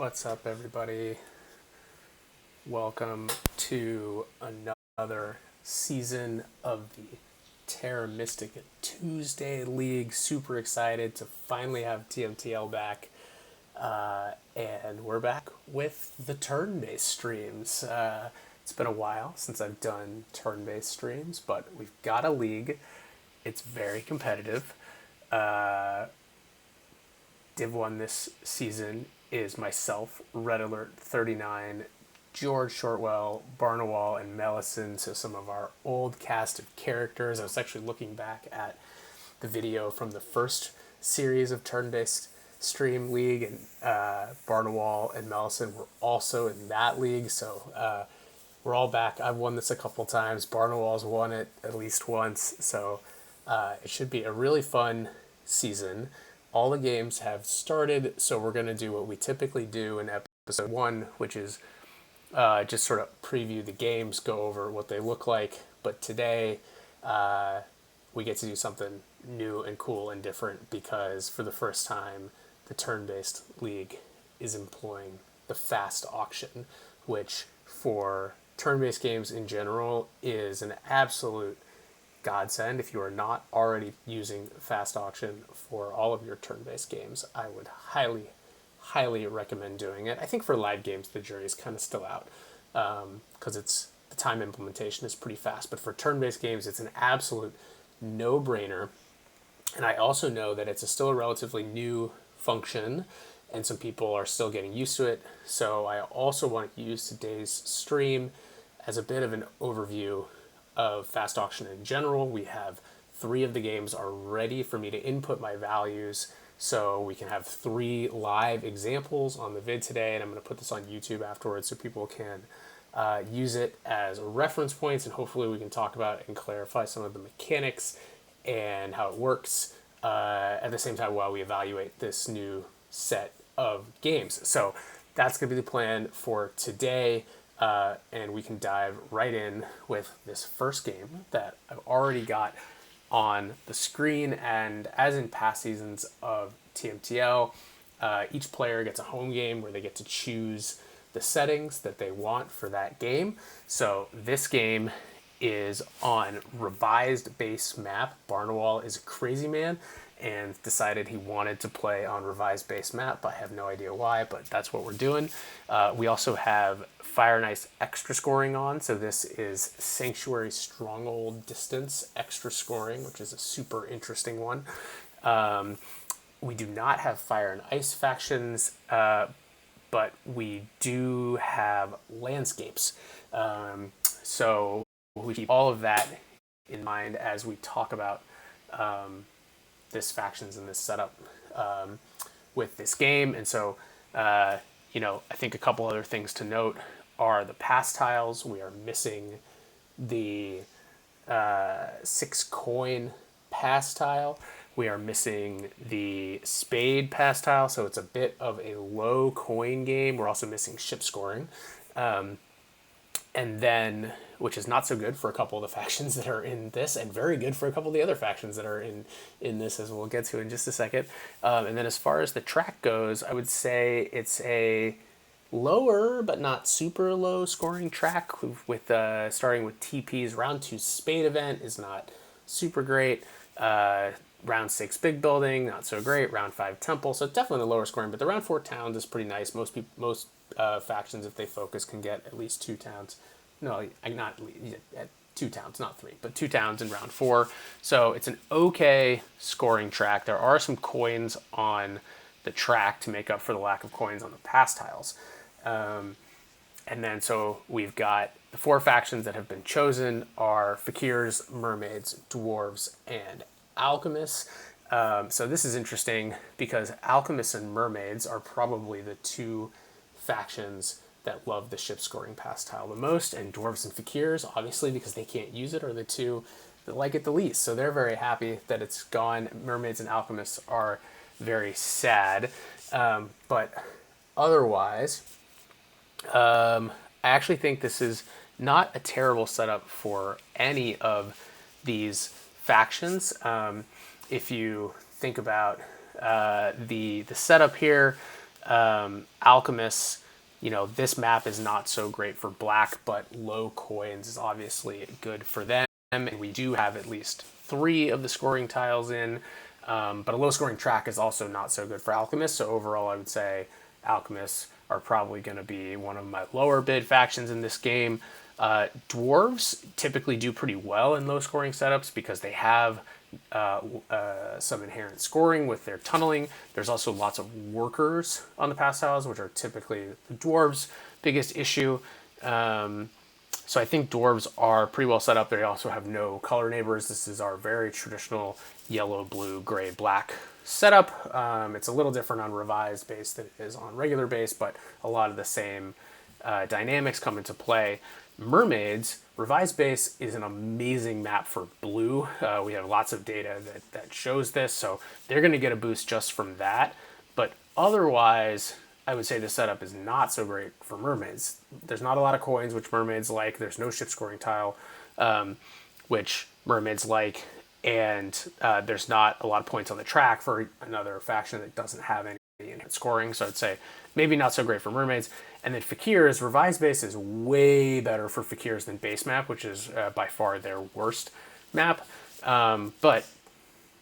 What's up, everybody? Welcome to another season of the Terra Mystica Tuesday League. Super excited to finally have TMTL back. And we're back with the turn-based streams. It's been a while since I've done turn-based streams, but we've got a league. It's very competitive. Div 1 this season is myself, Red Alert 39, George Shortwell, Barnawall, and Mellison, so some of our old cast of characters. I was actually looking back at the video from the first series of turn-based stream league, and Barnawall and Mellison were also in that league, so we're all back. I've won this a couple times. Barnawall's won it at least once, so it should be a really fun season. All the games have started, so we're going to do what we typically do in episode 1, which is just sort of preview the games, go over what they look like. But today, we get to do something new and cool and different because for the first time, the turn-based league is employing the fast auction, which for turn-based games in general is an absolute godsend. If you are not already using fast auction for all of your turn-based games, I would highly recommend doing it. I think for live games the jury is kind of still out because the time implementation is pretty fast, but for turn-based games it's an absolute no-brainer. And I also know that it's still a relatively new function and some people are still getting used to it, so I also want to use today's stream as a bit of an overview of fast auction in general. We have 3 of the games are ready for me to input my values, so we can have 3 live examples on the vid today, and I'm going to put this on YouTube afterwards so people can use it as reference points, and hopefully we can talk about and clarify some of the mechanics and how it works at the same time while we evaluate this new set of games. So that's going to be the plan for today. And we can dive right in with this first game that I've already got on the screen. And as in past seasons of TMTL, each player gets a home game where they get to choose the settings that they want for that game. So this game is on revised base map. Barnawall is a crazy man and decided he wanted to play on revised base map. I have no idea why, but that's what we're doing. We also have Fire and Ice extra scoring on, so this is Sanctuary Stronghold Distance extra scoring, which is a super interesting one. We do not have Fire and Ice factions, but we do have landscapes. So we keep all of that in mind as we talk about this factions and this setup with this game. And so, I think a couple other things to note are the pass tiles. We are missing the 6 coin pass tile. We are missing the spade pass tile, so it's a bit of a low coin game. We're also missing ship scoring. And then, which is not so good for a couple of the factions that are in this, and very good for a couple of the other factions that are in this, as we'll get to in just a second. And then as far as the track goes, I would say it's a lower but not super low scoring track with starting with TP's round 2 spade event is not super great. Round 6 big building, not so great. Round 5 temple, so definitely the lower scoring, but the round 4 towns is pretty nice. Most factions, if they focus, can get at least 2 towns. No, not at 2 towns, not 3, but 2 towns in round 4. So it's an okay scoring track. There are some coins on the track to make up for the lack of coins on the pass tiles. And then so we've got the 4 factions that have been chosen are Fakirs, Mermaids, Dwarves, and Alchemists. So this is interesting because Alchemists and Mermaids are probably the 2 factions that love the ship scoring pass tile the most, and Dwarves and Fakirs, obviously because they can't use it, are the 2 that like it the least. So they're very happy that it's gone. Mermaids and Alchemists are very sad. But otherwise, I actually think this is not a terrible setup for any of these factions. If you think about the setup here, Alchemists, this map is not so great for black, but low coins is obviously good for them. And we do have at least 3 of the scoring tiles in, but a low scoring track is also not so good for Alchemists. So overall, I would say Alchemists are probably going to be one of my lower bid factions in this game. Dwarves typically do pretty well in low scoring setups because they have some inherent scoring with their tunneling. There's also lots of workers on the pass tiles, which are typically the dwarves' biggest issue. So I think dwarves are pretty well set up. They also have no color neighbors. This is our very traditional yellow, blue, gray, black setup. It's a little different on revised base than it is on regular base, but a lot of the same dynamics come into play. Mermaids, revised base is an amazing map for blue. We have lots of data that shows this, so they're going to get a boost just from that. But otherwise, I would say the setup is not so great for mermaids. There's not a lot of coins, which mermaids like. There's no ship scoring tile, which mermaids like. And there's not a lot of points on the track for another faction that doesn't have any inherent scoring. So I'd say maybe not so great for mermaids. And then Fakirs, revised base is way better for Fakirs than base map, which is by far their worst map. But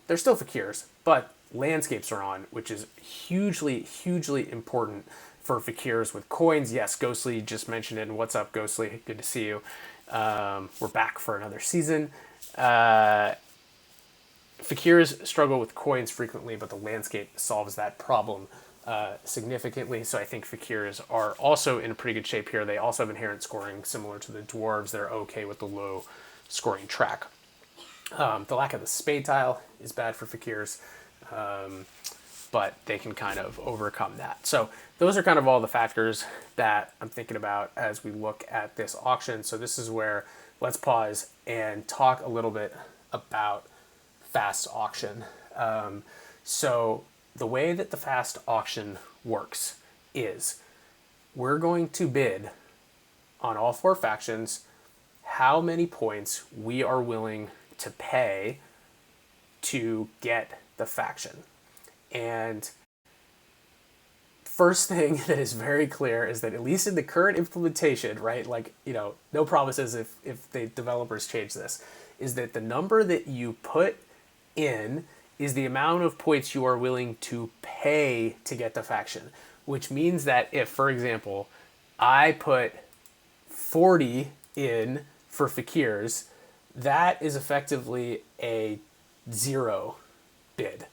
they're still Fakirs, but landscapes are on, which is hugely, hugely important for Fakirs with coins. Yes, Ghostly just mentioned it. And what's up, Ghostly? Good to see you. We're back for another season. Fakirs struggle with coins frequently, but the landscape solves that problem significantly. So I think Fakirs are also in pretty good shape here. They also have inherent scoring similar to the dwarves. They're okay with the low scoring track. The lack of the spade tile is bad for Fakirs, but they can kind of overcome that. So those are kind of all the factors that I'm thinking about as we look at this auction. So this is where let's pause and talk a little bit about fast auction. So the way that the fast auction works is we're going to bid on all 4 factions how many points we are willing to pay to get the faction. And first thing that is very clear is that at least in the current implementation, right, like, no promises if the developers change this, is that the number that you put in is the amount of points you are willing to pay to get the faction, which means that if, for example, I put 40 in for Fakirs, that is effectively a 0 bid,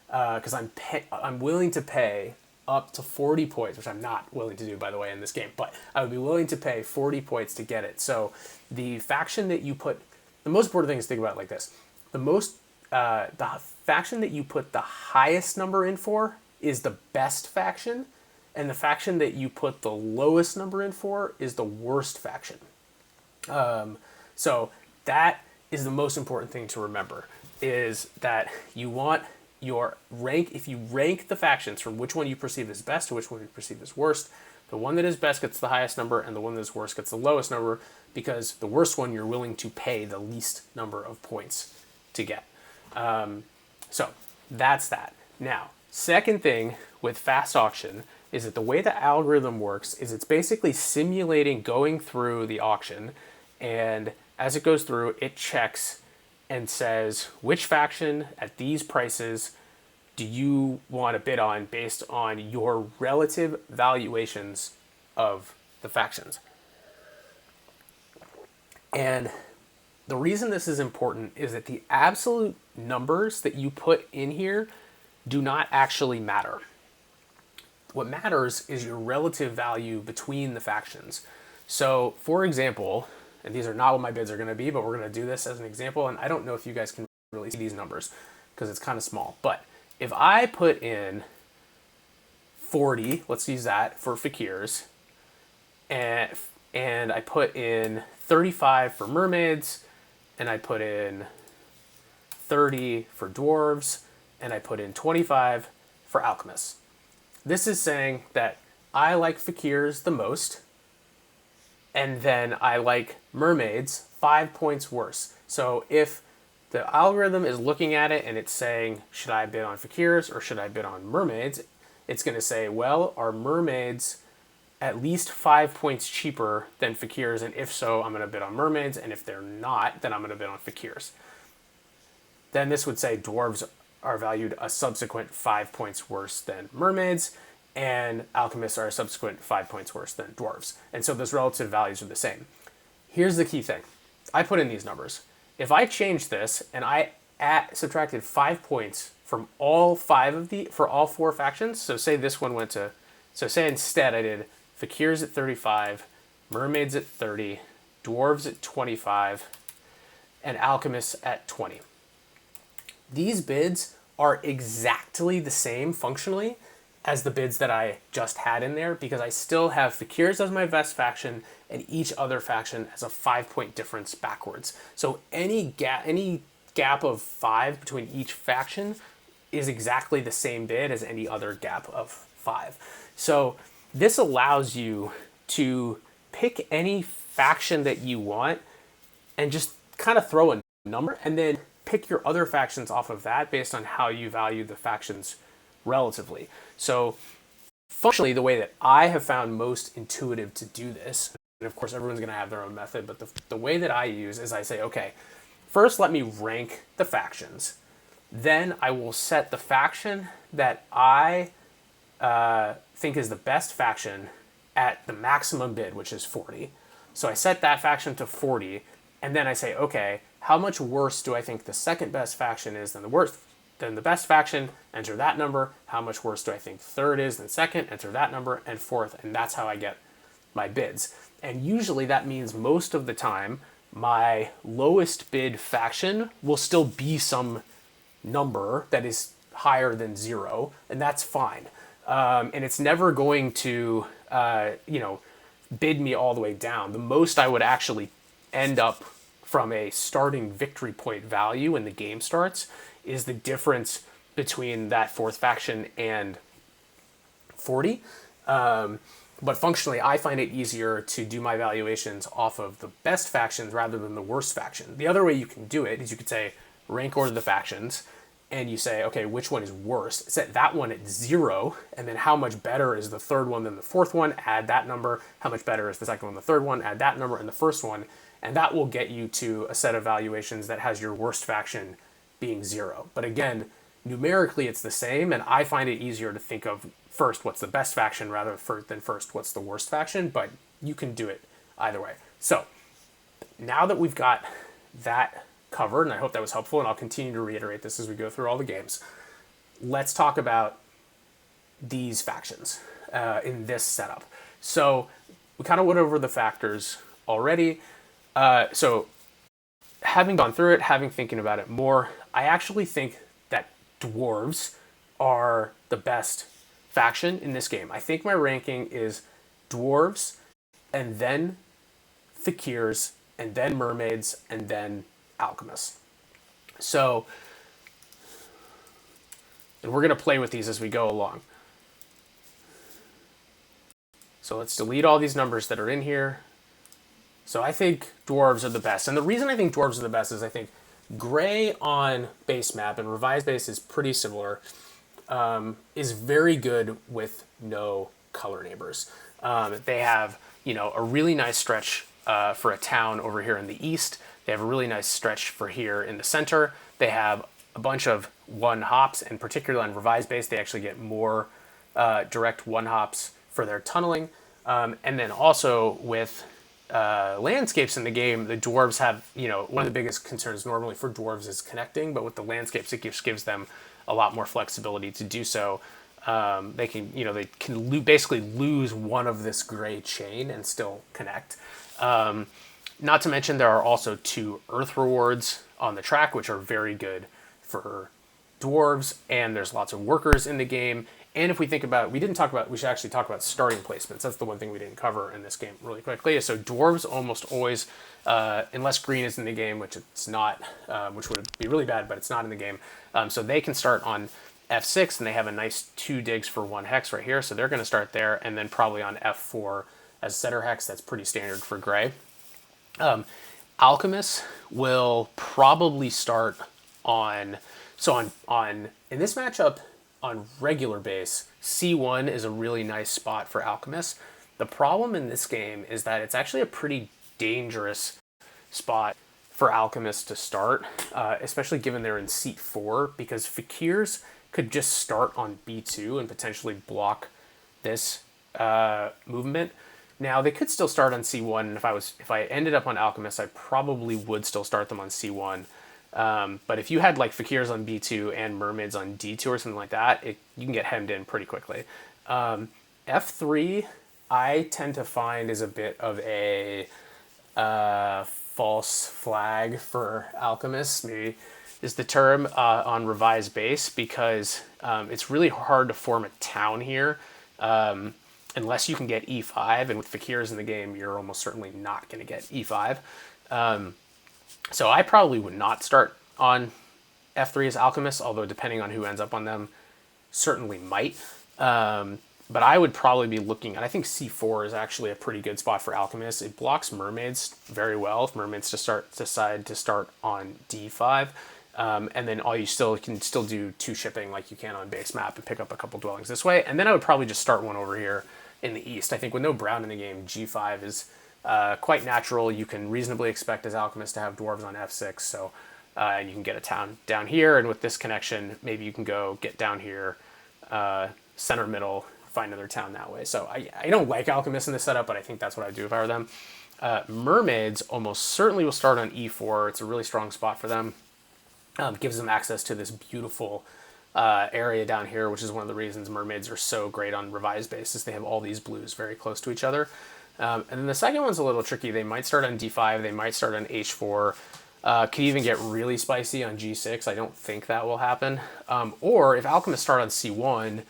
because I'm willing to pay up to 40 points, which I'm not willing to do, by the way, in this game, but I would be willing to pay 40 points to get it. So the faction that you put, the most important thing is to think about it like this. The faction that you put the highest number in for is the best faction, and the faction that you put the lowest number in for is the worst faction. So that is the most important thing to remember, is that you want your rank, if you rank the factions from which one you perceive as best to which one you perceive as worst, the one that is best gets the highest number and the one that is worst gets the lowest number, because the worst one you're willing to pay the least number of points to get. So that's that. Now, second thing with fast auction is that the way the algorithm works is it's basically simulating going through the auction, and as it goes through, it checks and says which faction at these prices do you want to bid on based on your relative valuations of the factions. And the reason this is important is that the absolute numbers that you put in here do not actually matter. What matters is your relative value between the factions. So, for example, and these are not what my bids are going to be, but we're going to do this as an example, and I don't know if you guys can really see these numbers because it's kind of small, but if I put in 40, let's use that for Fakirs, and I put in 35 for mermaids, and I put in 30 for dwarves, and I put in 25 for alchemists. This is saying that I like Fakirs the most, and then I like mermaids 5 points worse. So if the algorithm is looking at it and it's saying, should I bid on Fakirs or should I bid on mermaids? it's going to say, well, are mermaids at least 5 points cheaper than fakirs? And if so, I'm going to bid on mermaids. And if they're not, then I'm going to bid on fakirs. Then this would say dwarves are valued a subsequent 5 points worse than mermaids, and alchemists are a subsequent 5 points worse than dwarves. And so those relative values are the same. Here's the key thing. I put in these numbers. If I change this and I subtracted 5 points from all for all 4 factions, so say this one went to, so say instead I did fakirs at 35, mermaids at 30, dwarves at 25, and alchemists at 20. These bids are exactly the same functionally as the bids that I just had in there, because I still have fakirs as my best faction and each other faction has a 5 point difference backwards. So any gap of 5 between each faction is exactly the same bid as any other gap of 5. So this allows you to pick any faction that you want and just kind of throw a number and then pick your other factions off of that based on how you value the factions relatively. So functionally, the way that I have found most intuitive to do this, and of course everyone's going to have their own method, but the way that I use is I say, okay, first let me rank the factions. Then I will set the faction that I think is the best faction at the maximum bid, which is 40. So I set that faction to 40, and then I say, okay, how much worse do I think the second best faction is than the best faction? Enter that number. How much worse do I think third is than second? Enter that number, and fourth, and that's how I get my bids. And usually that means most of the time my lowest bid faction will still be some number that is higher than 0, and that's fine. And it's never going to, bid me all the way down. The most I would actually end up from a starting victory point value when the game starts is the difference between that fourth faction and 40. But functionally, I find it easier to do my valuations off of the best factions rather than the worst faction. The other way you can do it is you could say rank order the factions, and you say, okay, which one is worst? Set that one at 0, and then how much better is the third one than the fourth one? Add that number. How much better is the second one than the third one? Add that number and the first one. And that will get you to a set of valuations that has your worst faction being 0. But again, numerically it's the same, and I find it easier to think of first what's the best faction rather than first what's the worst faction, but you can do it either way. So now that we've got that covered, and I hope that was helpful, and I'll continue to reiterate this as we go through all the games, let's talk about these factions in this setup. So we kind of went over the factors already. So having gone through it, thinking about it more, I actually think that dwarves are the best faction in this game. I think my ranking is dwarves, and then fakirs, and then mermaids, and then alchemists. So, and we're going to play with these as we go along. So let's delete all these numbers that are in here. So I think dwarves are the best. And the reason I think dwarves are the best is I think gray on base map, and revised base is pretty similar, is very good with no color neighbors. They have, a really nice stretch for a town over here in the east. They have a really nice stretch for here in the center. They have a bunch of 1-hops, and particularly on revised base, they actually get more direct 1-hops for their tunneling. And then also with landscapes in the game, the dwarves have, one of the biggest concerns normally for dwarves is connecting, but with the landscapes, it gives them a lot more flexibility to do so. They can, basically lose one of this gray chain and still connect. Not to mention there are also 2 earth rewards on the track, which are very good for dwarves, and there's lots of workers in the game. And if we think about, we should actually talk about starting placements. That's the one thing we didn't cover in this game really quickly. So dwarves almost always, unless green is in the game, which it's not, which would be really bad, but it's not in the game. So they can start on F6, and they have a nice 2 digs for 1 hex right here. So they're going to start there, and then probably on F4 as center hex. That's pretty standard for gray. Alchemists will probably start on, in this matchup, on regular base, C1 is a really nice spot for Alchemists. The problem in this game is that it's actually a pretty dangerous spot for Alchemists to start, especially given they're in seat 4, because Fakirs could just start on B2 and potentially block this movement. Now they could still start on C1, and if I ended up on Alchemist, I probably would still start them on C1. But if you had like Fakirs on B2 and Mermaids on D2 or something like that, you can get hemmed in pretty quickly. F3, I tend to find is a bit of a false flag for Alchemists, maybe is the term, on revised base, because it's really hard to form a town here unless you can get E5, and with Fakirs in the game, you're almost certainly not going to get E5. So I probably would not start on F3 as Alchemists, although depending on who ends up on them, certainly might. But I would probably be looking, and I think C4 is actually a pretty good spot for Alchemists. It blocks Mermaids very well if Mermaids decide to start on D5. And then you can still do 2 shipping like you can on base map and pick up a couple dwellings this way. And then I would probably just start one over here in the east. I think with no brown in the game, G5 is quite natural. You can reasonably expect as Alchemists to have dwarves on F6, so and you can get a town down here, and with this connection, maybe you can go get down here, center middle, find another town that way. So I don't like Alchemists in this setup, but I think that's what I'd do if I were them. Mermaids almost certainly will start on E4. It's a really strong spot for them. Gives them access to this beautiful area down here, which is one of the reasons Mermaids are so great on revised bases. They have all these blues very close to each other. And then the second one's a little tricky. They might start on D5. They might start on H4. Could even get really spicy on G6. I don't think that will happen. Or if Alchemists start on C1,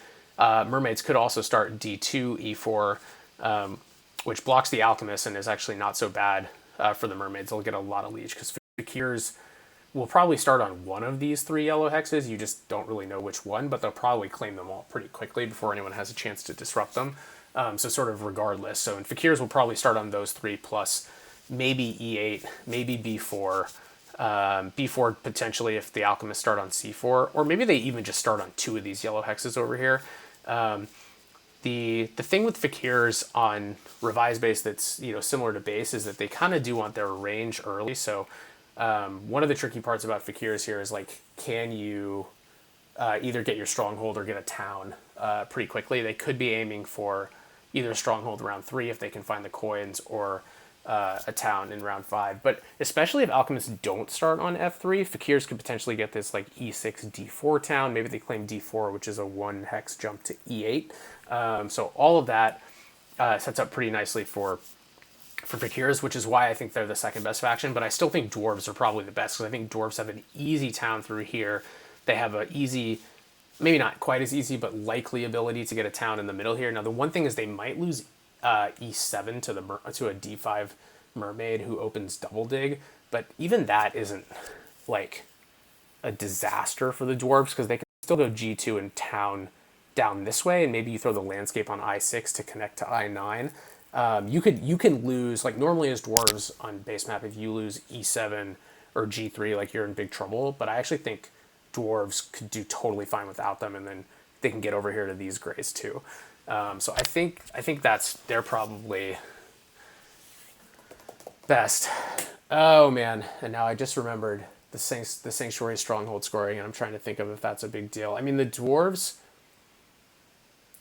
Mermaids could also start D2, E4, which blocks the Alchemists and is actually not so bad for the Mermaids. They'll get a lot of leech because Fakirs will probably start on one of these 3 yellow hexes. You just don't really know which one, but they'll probably claim them all pretty quickly before anyone has a chance to disrupt them. So sort of regardless. So in Fakirs will probably start on those 3 plus maybe E8, maybe B4, B4 potentially if the Alchemists start on C4, or maybe they even just start on 2 of these yellow hexes over here. The thing with Fakirs on revised base that's similar to base is that they kind of do want their range early. So one of the tricky parts about Fakirs here is like, can you either get your stronghold or get a town pretty quickly? They could be aiming for either a stronghold round 3 if they can find the coins, or a town in round 5. But especially if Alchemists don't start on F3, Fakirs could potentially get this like E6, D4 town. Maybe they claim D4, which is a 1 hex jump to E8. So all of that sets up pretty nicely for Fakirs, which is why I think they're the second best faction. But I still think Dwarves are probably the best, because I think Dwarves have an easy town through here. They have an easy, maybe not quite as easy, but likely ability to get a town in the middle here. Now, the one thing is they might lose E7 to a D5 Mermaid who opens double dig, but even that isn't like a disaster for the Dwarves, because they can still go G2 and town down this way, and maybe you throw the landscape on I6 to connect to I9. You can lose, like normally as Dwarves on base map, if you lose E7 or G3, like you're in big trouble, but I actually think Dwarves could do totally fine without them, and then they can get over here to these grays too. So I think they're probably best. Oh man, and now I just remembered the Sanctuary Stronghold scoring, and I'm trying to think of if that's a big deal. I mean, the Dwarves,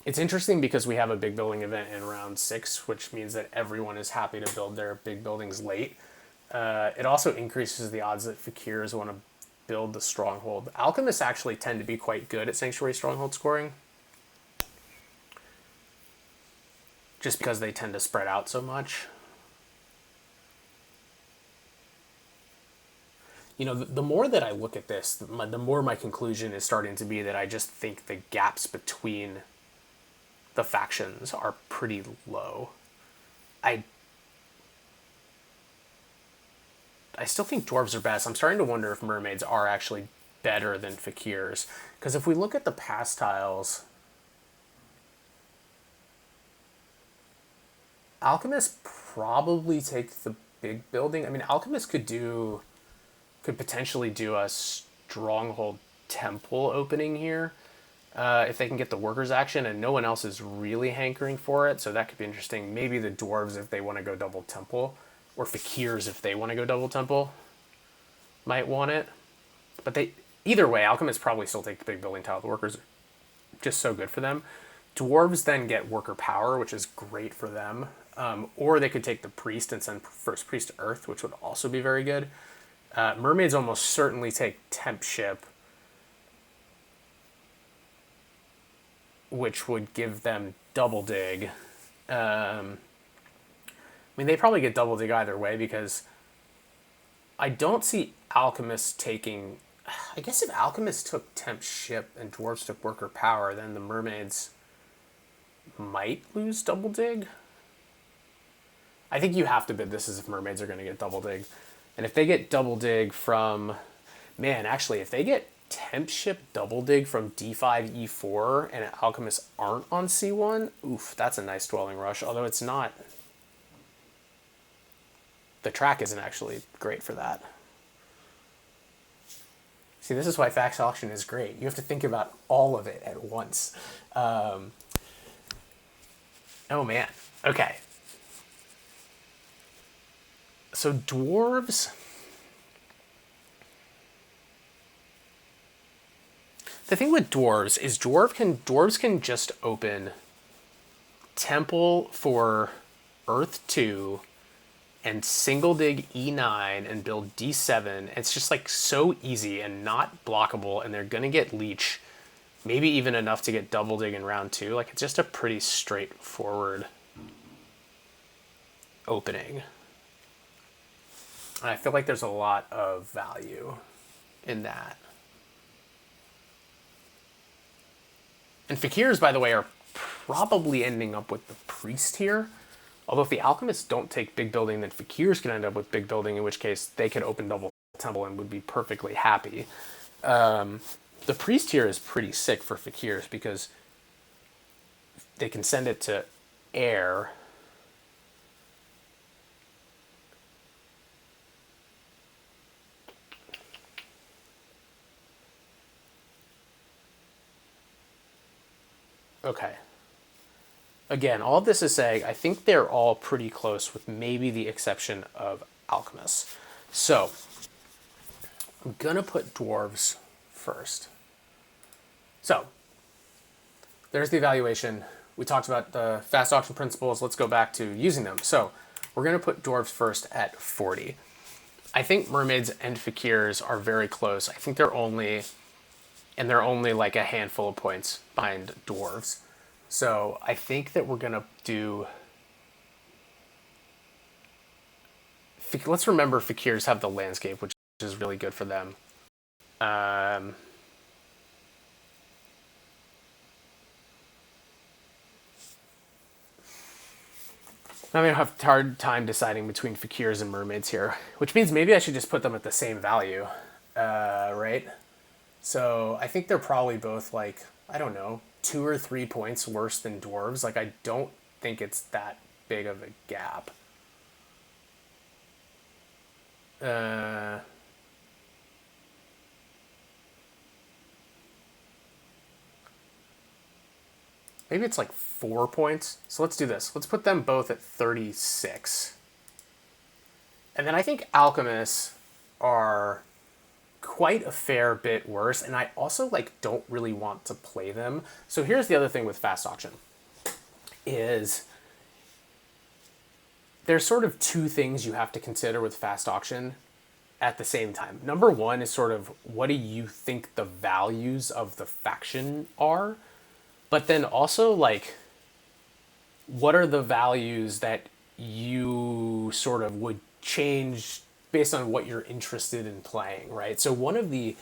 it's interesting because we have a big building event in round 6, which means that everyone is happy to build their big buildings late. It also increases the odds that Fakirs want to build the Stronghold. Alchemists actually tend to be quite good at Sanctuary Stronghold scoring, just because they tend to spread out so much. The more that I look at this, the more my conclusion is starting to be that I just think the gaps between the factions are pretty low. I still think Dwarves are best. I'm starting to wonder if Mermaids are actually better than Fakirs, because if we look at the past tiles, Alchemists probably take the big building. I mean, Alchemists could potentially do a Stronghold Temple opening here. if they can get the workers action, and no one else is really hankering for it, so that could be interesting. Maybe the dwarves if they want to go double temple, or fakirs if they want to go double temple might want it. But they either way, alchemists probably still take the big building tile. The workers are just so good for them. Dwarves then get worker power, which is great for them. Or they could take the priest and send first priest to earth, which would also be very good. Mermaids almost certainly take temp ship, which would give them double dig. I mean, they probably get double dig either way because I don't see alchemists taking. I guess if alchemists took temp ship and dwarves took worker power, then the mermaids might lose double dig. I think you have to bid this as if mermaids are going to get double dig. And if they get double dig from, man, actually, if they get temp ship double dig from D5, E4, and alchemists aren't on C1, oof, that's a nice dwelling rush. Although it's not, the track isn't actually great for that. See, this is why fax auction is great. You have to think about all of it at once. Oh man, okay. So dwarves, the thing with dwarves is dwarves can just open temple for earth 2 and single dig E9 and build D7. It's just like so easy and not blockable, and they're gonna get leech, maybe even enough to get double dig in round 2. Like, it's just a pretty straightforward opening. And I feel like there's a lot of value in that. And fakirs, by the way, are probably ending up with the priest here. Although if the alchemists don't take big building, then fakirs can end up with big building, in which case they could open double temple and would be perfectly happy. The priest here is pretty sick for fakirs because they can send it to air. Okay. Again, all of this is saying I think they're all pretty close with maybe the exception of alchemists. So I'm going to put dwarves first. So there's the evaluation. We talked about the fast auction principles. Let's go back to using them. So we're going to put dwarves first at 40. I think mermaids and fakirs are very close. I think they're only like a handful of points behind dwarves. So I think that we're going to do... Let's remember fakirs have the landscape, which is really good for them. I'm going to have a hard time deciding between fakirs and mermaids here, which means maybe I should just put them at the same value, right? So I think they're probably both like, I don't know, 2 or 3 points worse than dwarves. Like, I don't think it's that big of a gap. Maybe it's like 4 points. So let's do this. Let's put them both at 36. And then I think alchemists are quite a fair bit worse, and I also like don't really want to play them. So here's the other thing with fast auction is there's sort of 2 things you have to consider with fast auction at the same time. Number 1 is sort of what do you think the values of the faction are? But then also like what are the values that you sort of would change based on what you're interested in playing, right? So one of the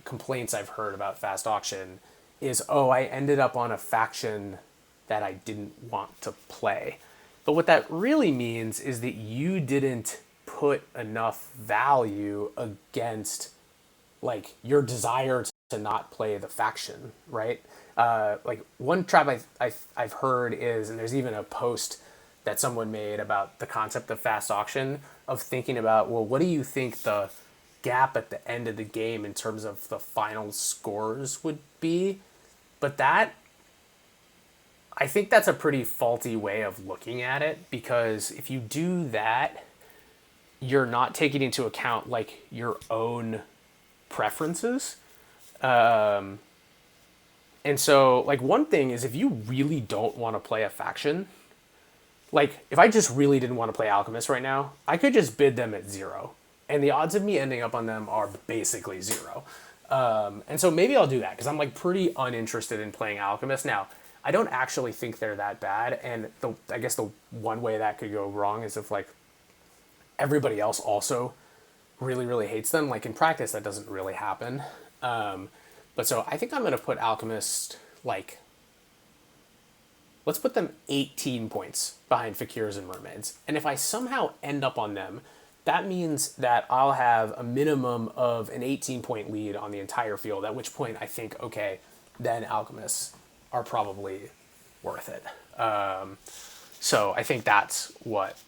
complaints I've heard about fast auction is, oh, I ended up on a faction that I didn't want to play. But what that really means is that you didn't put enough value against like your desire to not play the faction, right? Like one trap I've heard is, and there's even a post that someone made about the concept of fast auction, of thinking about, well, what do you think the gap at the end of the game in terms of the final scores would be? But that, I think that's a pretty faulty way of looking at it, because if you do that, you're not taking into account like your own preferences. And so, like, one thing is if you really don't want to play a faction, like, if I just really didn't want to play Alchemist right now, I could just bid them at 0. And the odds of me ending up on them are basically 0. And so maybe I'll do that, because I'm, like, pretty uninterested in playing Alchemist. Now, I don't actually think they're that bad, and I guess the one way that could go wrong is if, like, everybody else also really, really hates them. Like, in practice, that doesn't really happen. But so I think I'm going to put Alchemist, like, let's put them 18 points behind Fakirs and Mermaids. And if I somehow end up on them, that means that I'll have a minimum of an 18-point lead on the entire field, at which point I think, okay, then Alchemists are probably worth it. So I think that's what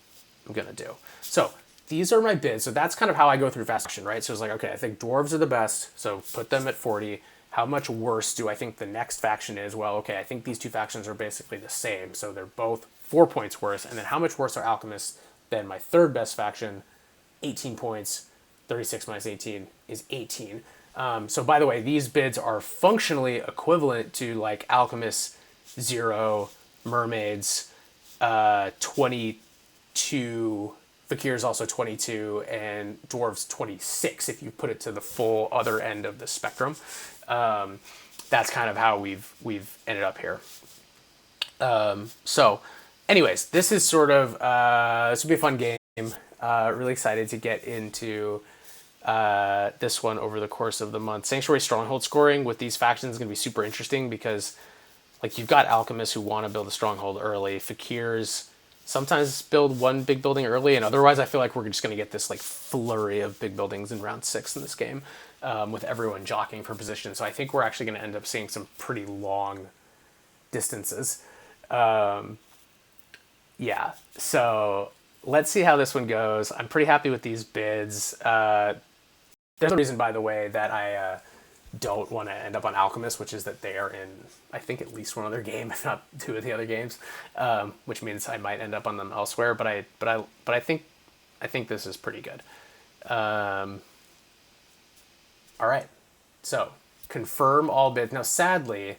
I'm going to do. So these are my bids. So that's kind of how I go through fast action, right? So it's like, okay, I think dwarves are the best, so put them at 40. How much worse do I think the next faction is? Well, okay, I think these two factions are basically the same, so they're both 4 points worse. And then how much worse are alchemists than my third best faction? 18 points. 36 minus 18 is 18. So by the way, these bids are functionally equivalent to like alchemists 0, mermaids 22, Fakir's also 22, and dwarves 26 if you put it to the full other end of the spectrum. That's kind of how we've ended up here. So anyways, this is sort of this will be a fun game. Really excited to get into this one over the course of the month. Sanctuary Stronghold scoring with these factions is going to be super interesting, because like you've got alchemists who want to build a stronghold early. Fakirs sometimes build one big building early, and otherwise I feel like we're just going to get this like flurry of big buildings in round 6 in this game, with everyone jockeying for position. So I think we're actually going to end up seeing some pretty long distances. Yeah, so let's see how this one goes. I'm pretty happy with these bids. There's a reason, by the way, that I don't want to end up on Alchemist, which is that they are in, I think, at least one other game, if not 2 of the other games, which means I might end up on them elsewhere. But I think this is pretty good. All right, so confirm all bids. Now, sadly,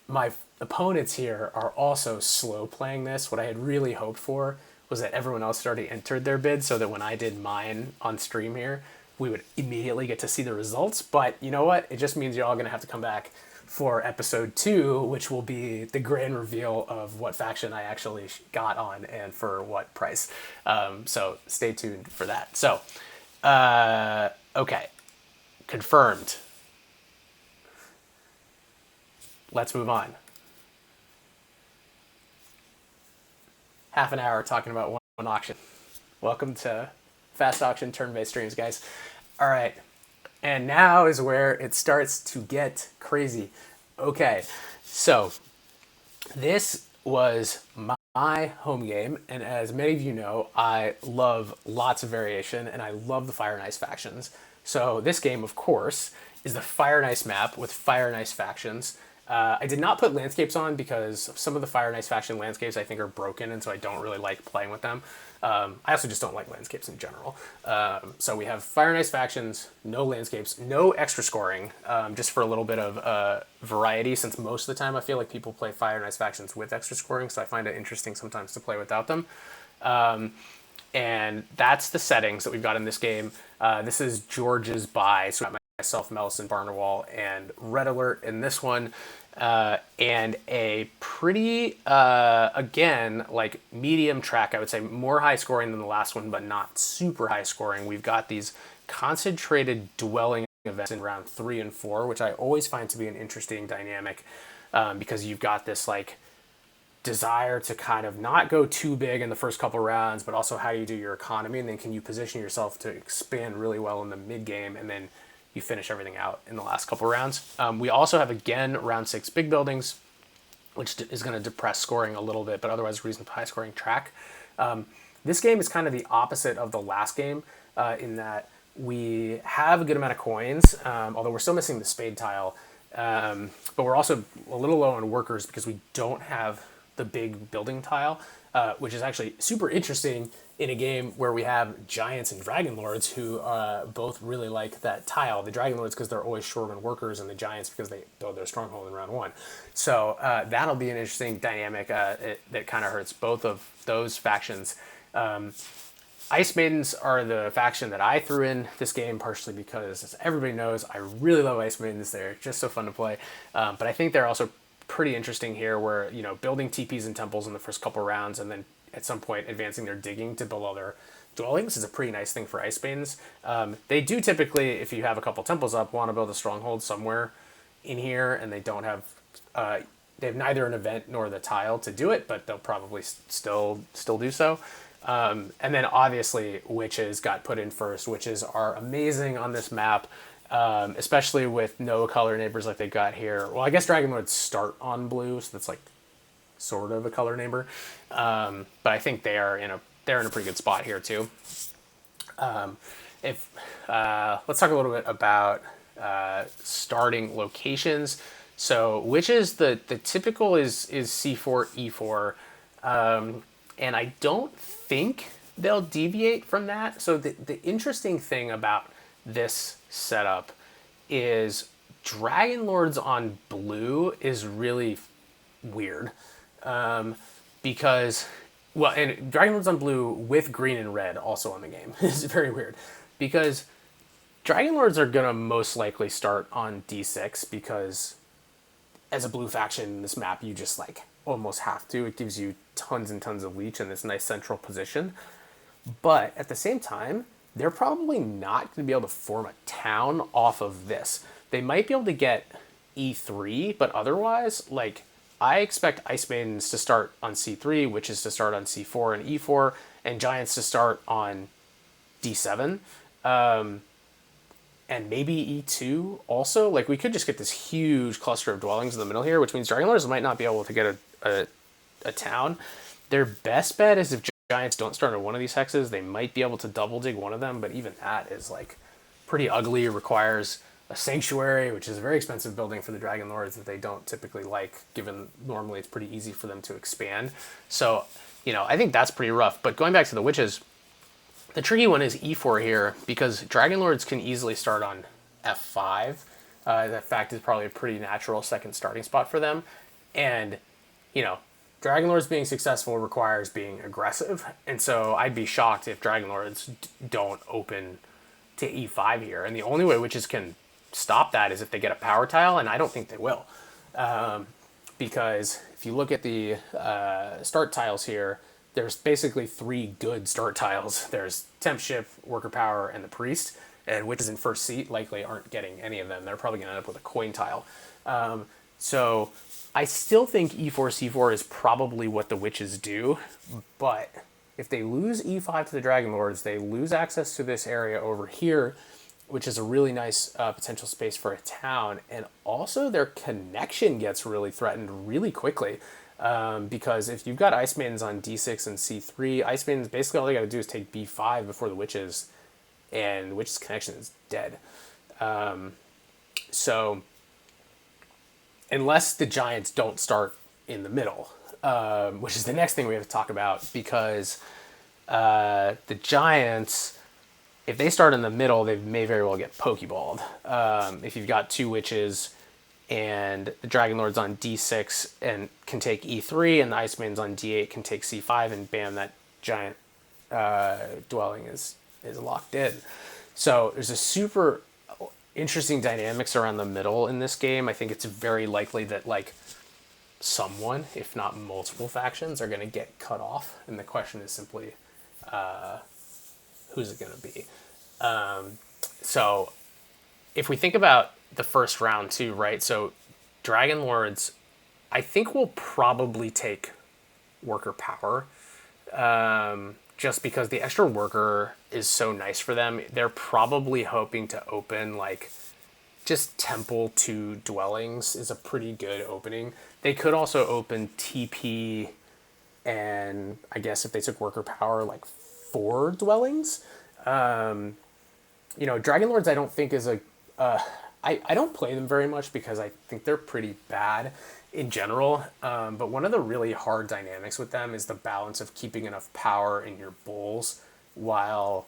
my opponents here are also slow playing this. What I had really hoped for was that everyone else had already entered their bid, so that when I did mine on stream here, we would immediately get to see the results. But you know what? It just means you're all going to have to come back for episode 2, which will be the grand reveal of what faction I actually got on and for what price. So stay tuned for that. So, okay. Confirmed. Let's move on. Half an hour talking about one auction. Welcome to Fast Auction turn-based streams, guys. All right, and now is where it starts to get crazy. Okay, so this was my home game, and as many of you know, I love lots of variation, and I love the Fire and Ice factions. So this game, of course, is the Fire and Ice map with Fire and Ice factions. I did not put landscapes on because some of the Fire and Ice faction landscapes I think are broken, and so I don't really like playing with them. I also just don't like landscapes in general. So we have Fire and Ice factions, no landscapes, no extra scoring, just for a little bit of variety, since most of the time I feel like people play Fire and Ice factions with extra scoring, so I find it interesting sometimes to play without them. And that's the settings that we've got in this game. This is George's buy, so I've got myself, Mellison, Barnawall, and Red Alert in this one. And a pretty, again, like medium track, I would say, more high scoring than the last one, but not super high scoring. We've got these concentrated dwelling events in round 3 and 4, which I always find to be an interesting dynamic, because you've got this like desire to kind of not go too big in the first couple rounds, but also how you do your economy, and then can you position yourself to expand really well in the mid game, and then you finish everything out in the last couple rounds. We also have, again, round 6 big buildings, which is going to depress scoring a little bit, but otherwise a reasonably high scoring track. This game is kind of the opposite of the last game, in that we have a good amount of coins, although we're still missing the spade tile. But we're also a little low on workers because we don't have the big building tile, which is actually super interesting in a game where we have giants and dragon lords who both really like that tile. The dragon lords because they're always short on workers, and the giants because they build their stronghold in round one. So that'll be an interesting dynamic that kind of hurts both of those factions. Ice Maidens are the faction that I threw in this game, partially because, as everybody knows, I really love Ice Maidens. They're just so fun to play. But I think they're also pretty interesting here where, building TPs and temples in the first couple rounds and then at some point advancing their digging to build all their dwellings is a pretty nice thing for Ice Maidens. They do typically, if you have a couple temples up, want to build a stronghold somewhere in here, and they don't have... they have neither an event nor the tile to do it, but they'll probably still do so. And then obviously witches got put in first. Witches are amazing on this map, especially with no color neighbors like they got here. Well, I guess Dragon Lords start on blue, so that's like sort of a color neighbor. But I think they're in a pretty good spot here too. Let's talk a little bit about starting locations. So witches, the typical is C4 E4. And I don't think they'll deviate from that. So the interesting thing about this setup is Dragon Lords on blue is really weird. Because, well, and Dragon Lords on blue with green and red also on the game is very weird. Because Dragon Lords are going to most likely start on D6 because as a blue faction in this map, you just like almost have to. It gives you tons and tons of leech in this nice central position. But at the same time, they're probably not going to be able to form a town off of this. They might be able to get E3, but otherwise, like, I expect Ice Maidens to start on C3, Witches to start on C4 and E4, and Giants to start on D7. And maybe E2 also. Like, we could just get this huge cluster of dwellings in the middle here, which means Dragon Lords might not be able to get a town. Their best bet is if Giants don't start on one of these hexes, they might be able to double dig one of them, but even that is like pretty ugly. It requires a sanctuary, which is a very expensive building for the Dragon Lords that they don't typically like, given normally it's pretty easy for them to expand. So, I think that's pretty rough. But going back to the Witches, the tricky one is E4 here, because Dragon Lords can easily start on F5. That fact is probably a pretty natural second starting spot for them. And, Dragon Lords being successful requires being aggressive. And so I'd be shocked if Dragon Lords don't open to E5 here. And the only way Witches can stop that is if they get a power tile, and I don't think they will. Because if you look at the start tiles here, there's basically three good start tiles. There's Temp Ship, Worker Power, and the Priest. And Witches in first seat likely aren't getting any of them. They're probably going to end up with a coin tile. So I still think E4, C4 is probably what the Witches do. But if they lose E5 to the Dragon Lords, they lose access to this area over here, which is a really nice potential space for a town. And also their connection gets really threatened really quickly. Because if you've got Ice Maidens on D6 and C3, Ice Maidens, basically all they got to do is take B5 before the Witches, and the Witches' connection is dead. So, unless the Giants don't start in the middle, which is the next thing we have to talk about, because the Giants, if they start in the middle, they may very well get pokeballed. If you've got two Witches and the Dragon Lord's on D6 and can take E3, and the Ice Maidens on D8 can take C5, and bam, that giant dwelling is locked in. So there's a super interesting dynamics around the middle in this game. I think it's very likely that like someone, if not multiple factions, are going to get cut off, and the question is simply who's it going to be. So if we think about the first round too, right? So Dragon Lords, I think will probably take Worker Power, just because the extra worker is so nice for them. They're probably hoping to open like just Temple to Dwellings is a pretty good opening. They could also open TP, and I guess if they took Worker Power, like 4 Dwellings. Dragon Lords I don't think is I don't play them very much because I think they're pretty bad in general. But one of the really hard dynamics with them is the balance of keeping enough power in your bowls while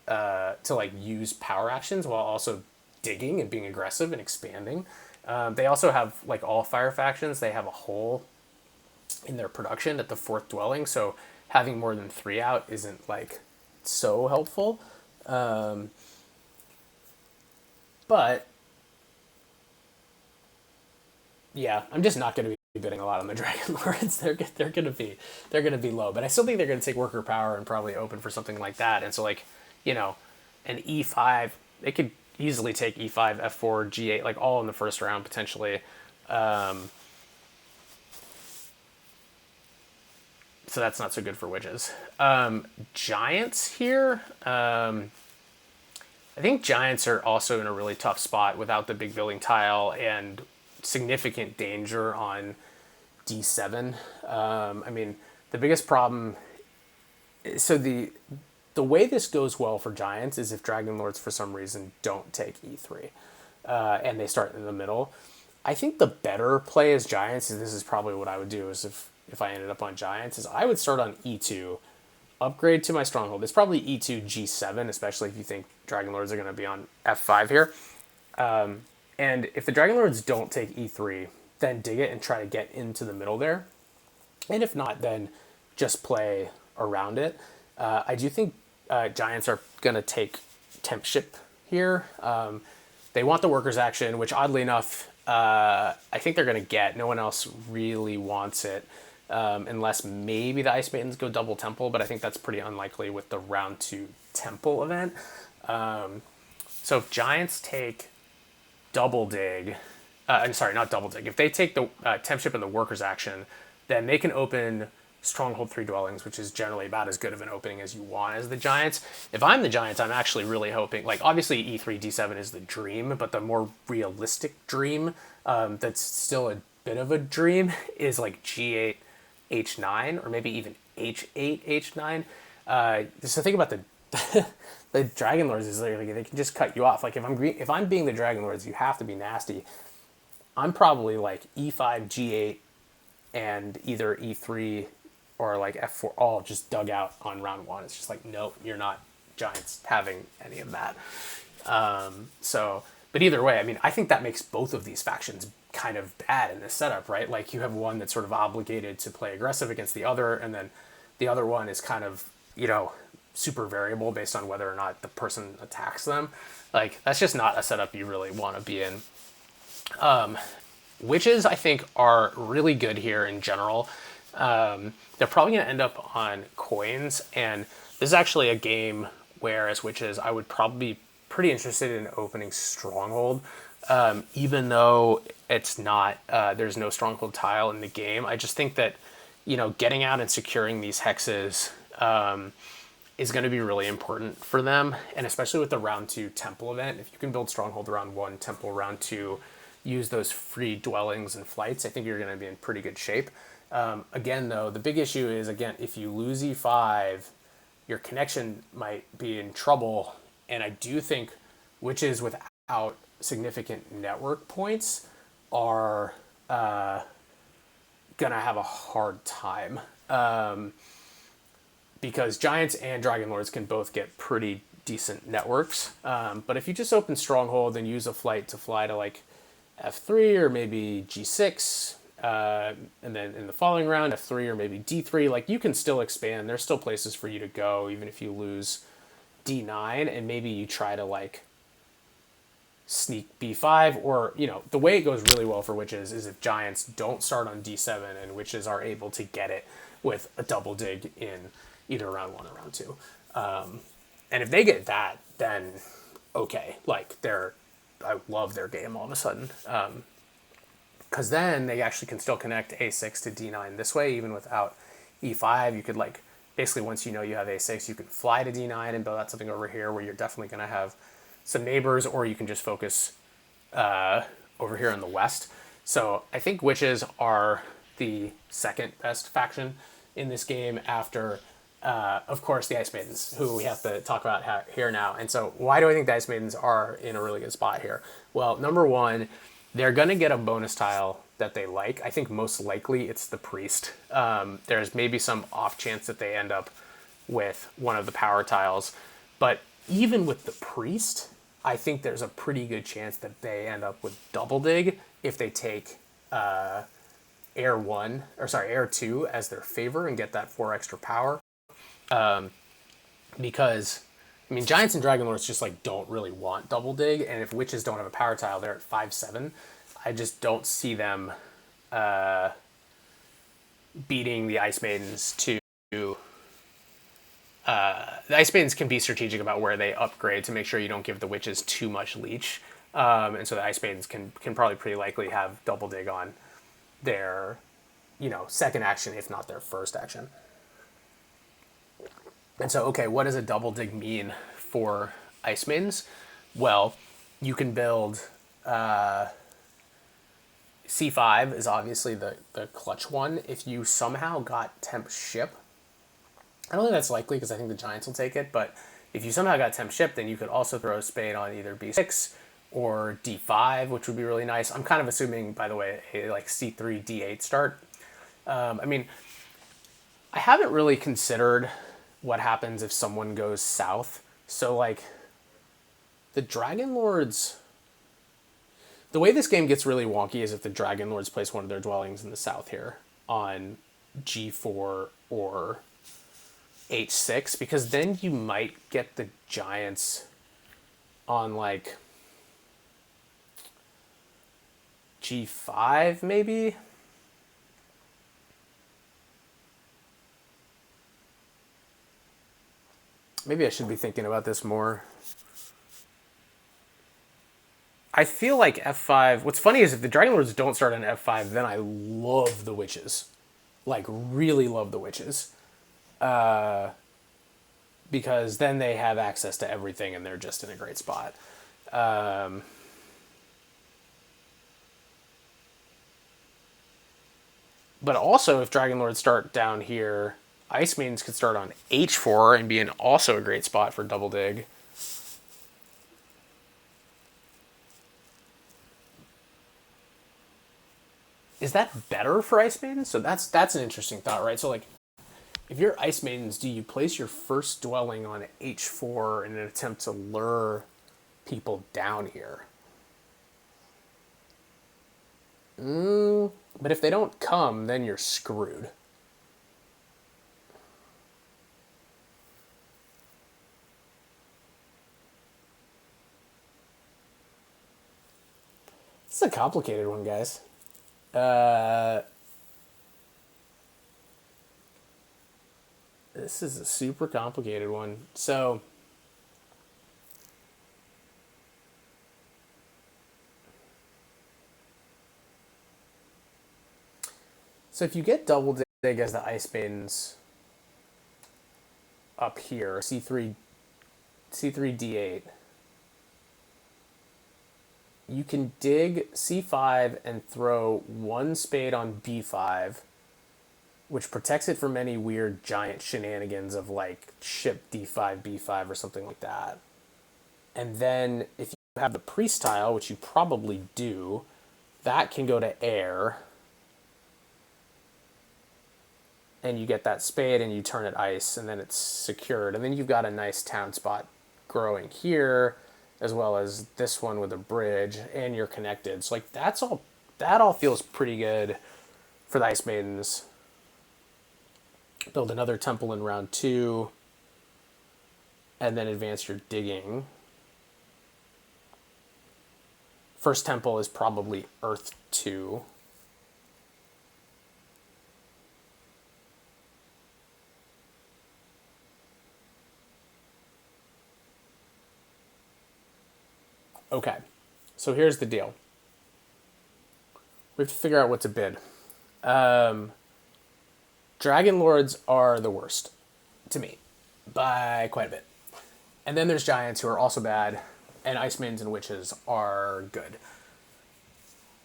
to like use power actions while also digging and being aggressive and expanding. They also have, like all fire factions, they have a hole in their production at the fourth dwelling, so having more than 3 out isn't like so helpful. But yeah, I'm just not going to be bidding a lot on the Dragon Lords. They're gonna be low, but I still think they're going to take worker power and probably open for something like that. And so like, you know, an E5, they could easily take E5, F4, G8, like all in the first round potentially. So that's not so good for witches. Giants here. I think giants are also in a really tough spot without the big building tile and significant danger on D7. I mean, the biggest problem. So the way this goes well for giants is if Dragon Lords for some reason don't take E3, and they start in the middle. I think the better play as giants, and this is probably what I would do, is if I ended up on giants, is I would start on E2, upgrade to my stronghold. It's probably E2 G7, especially if you think Dragon Lords are going to be on F5 here. And if the Dragon Lords don't take E3, then dig it and try to get into the middle there. And if not, then just play around it. I do think giants are going to take temp ship here. They want the workers action, which oddly enough, I think they're going to get. No one else really wants it. Unless maybe the Ice Maidens go double temple, but I think that's pretty unlikely with the round 2 temple event. So if giants take double dig, I'm sorry, not double dig. If they take the temp ship and the workers action, then they can open stronghold 3 dwellings, which is generally about as good of an opening as you want as the giants. If I'm the giants, I'm actually really hoping, like obviously E3 D7 is the dream, but the more realistic dream that's still a bit of a dream is like G8 H9 or maybe even H8 H9. Just to think about the Dragon Lords is literally they can just cut you off. Like if I'm being the Dragon Lords, you have to be nasty. I'm probably like E5 G8 and either E3 or like F4 all just dug out on round 1. It's just like, nope, you're not giants having any of that. But either way, I mean, I think that makes both of these factions kind of bad in this setup, right? Like you have one that's sort of obligated to play aggressive against the other, and then the other one is kind of, super variable based on whether or not the person attacks them. Like that's just not a setup you really want to be in. Witches, I think, are really good here in general. They're probably going to end up on coins, and this is actually a game where, as witches, I would probably be pretty interested in opening stronghold, even though it's not, there's no stronghold tile in the game. I just think that, getting out and securing these hexes is going to be really important for them, and especially with the round 2 temple event. If you can build stronghold round 1, temple round 2, use those free dwellings and flights, I think you're going to be in pretty good shape. Again, though, the big issue is, if you lose E5, your connection might be in trouble. And I do think witches without significant network points are going to have a hard time. Because giants and Dragon Lords can both get pretty decent networks. But if you just open Stronghold and use a flight to fly to like F3 or maybe G6, and then in the following round, F3 or maybe D3, like you can still expand. There's still places for you to go, even if you lose D9, and maybe you try to like sneak B5, or, the way it goes really well for witches is if giants don't start on D7 and witches are able to get it with a double dig in either round 1 or round 2. And if they get that, then okay, like I love their game all of a sudden. Because then they actually can still connect A6 to D9 this way, even without E5. You could basically once you have A6, you can fly to D9 and build out something over here where you're definitely going to have some neighbors, or you can just focus over here in the west. So I think witches are the second best faction in this game after, of course, the Ice Maidens, who we have to talk about here now. And so why do I think the Ice Maidens are in a really good spot here? Well, number one, they're going to get a bonus tile that they like. I think most likely it's the priest. There's maybe some off chance that they end up with one of the power tiles. But even with the priest, I think there's a pretty good chance that they end up with double dig if they take Air 2 as their favor and get that 4 extra power. Because I mean, Giants and Dragon Lords just like don't really want double dig, and if Witches don't have a power tile, they're at 5/7. I just don't see them beating the Ice Maidens to. The Ice Maidens can be strategic about where they upgrade to make sure you don't give the Witches too much leech, and so the Ice Maidens can probably pretty likely have double dig on their, second action if not their first action. And so, okay, what does a double dig mean for Ice Maidens? Well, you can build C5 is obviously the clutch one. If you somehow got temp ship, I don't think that's likely because I think the Giants will take it, but if you somehow got temp ship, then you could also throw a spade on either B6 or D5, which would be really nice. I'm kind of assuming, by the way, a like C3, D8 start. I mean, I haven't really considered what happens if someone goes south. So like the Dragon Lords, the way this game gets really wonky is if the Dragon Lords place one of their dwellings in the south here on G4 or H6, because then you might get the Giants on like G5 maybe. Maybe I should be thinking about this more. I feel like F5... What's funny is if the Dragon Lords don't start on F5, then I love the Witches. Like, really love the Witches. Because then they have access to everything and they're just in a great spot. But also, if Dragon Lords start down here, Ice Maidens could start on H4 and be in also a great spot for double dig. Is that better for Ice Maidens? So that's an interesting thought, right? So like, if you're Ice Maidens, do you place your first dwelling on H4 in an attempt to lure people down here? But if they don't come, then you're screwed. This is a complicated one, guys. This is a super complicated one. So if you get double dig as the Ice Maidens up here, C3 D8, you can dig C5 and throw one spade on B5, which protects it from any weird giant shenanigans of like ship D5, B5 or something like that. And then if you have the priest tile, which you probably do, that can go to air. And you get that spade and you turn it ice and then it's secured. And then you've got a nice town spot growing here, as well as this one with a bridge, and you're connected. So like that all feels pretty good for the Ice Maidens. Build another temple in round 2, and then advance your digging. First temple is probably Earth 2. Okay, so here's the deal. We have to figure out what to bid. Dragon Lords are the worst, to me, by quite a bit. And then there's Giants, who are also bad, and Ice Maidens and Witches are good.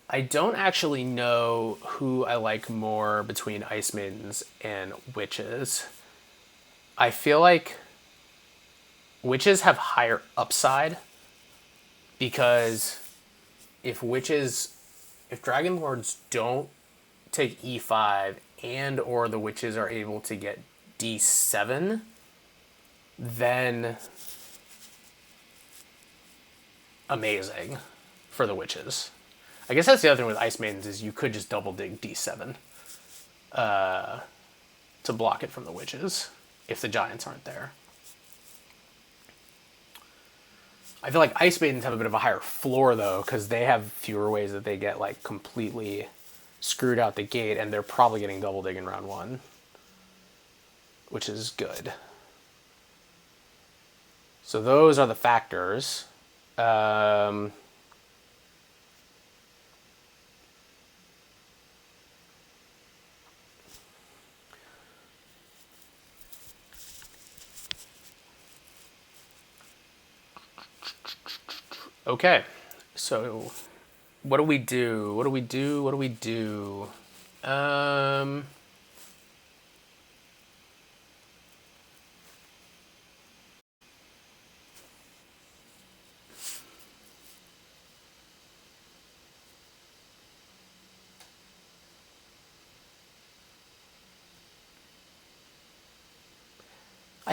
I don't actually know who I like more between Ice Maidens and Witches. I feel like Witches have higher upside, because if Dragon Lords don't take E5 and or the witches are able to get D7, then amazing for the witches. I guess that's the other thing with Ice Maidens is you could just double dig D7 to block it from the witches if the giants aren't there. I feel like Ice Maidens have a bit of a higher floor though, because they have fewer ways that they get like completely screwed out the gate, and they're probably getting double dig in round 1, which is good. So those are the factors. Okay, so what do we do? What do we do? What do we do? I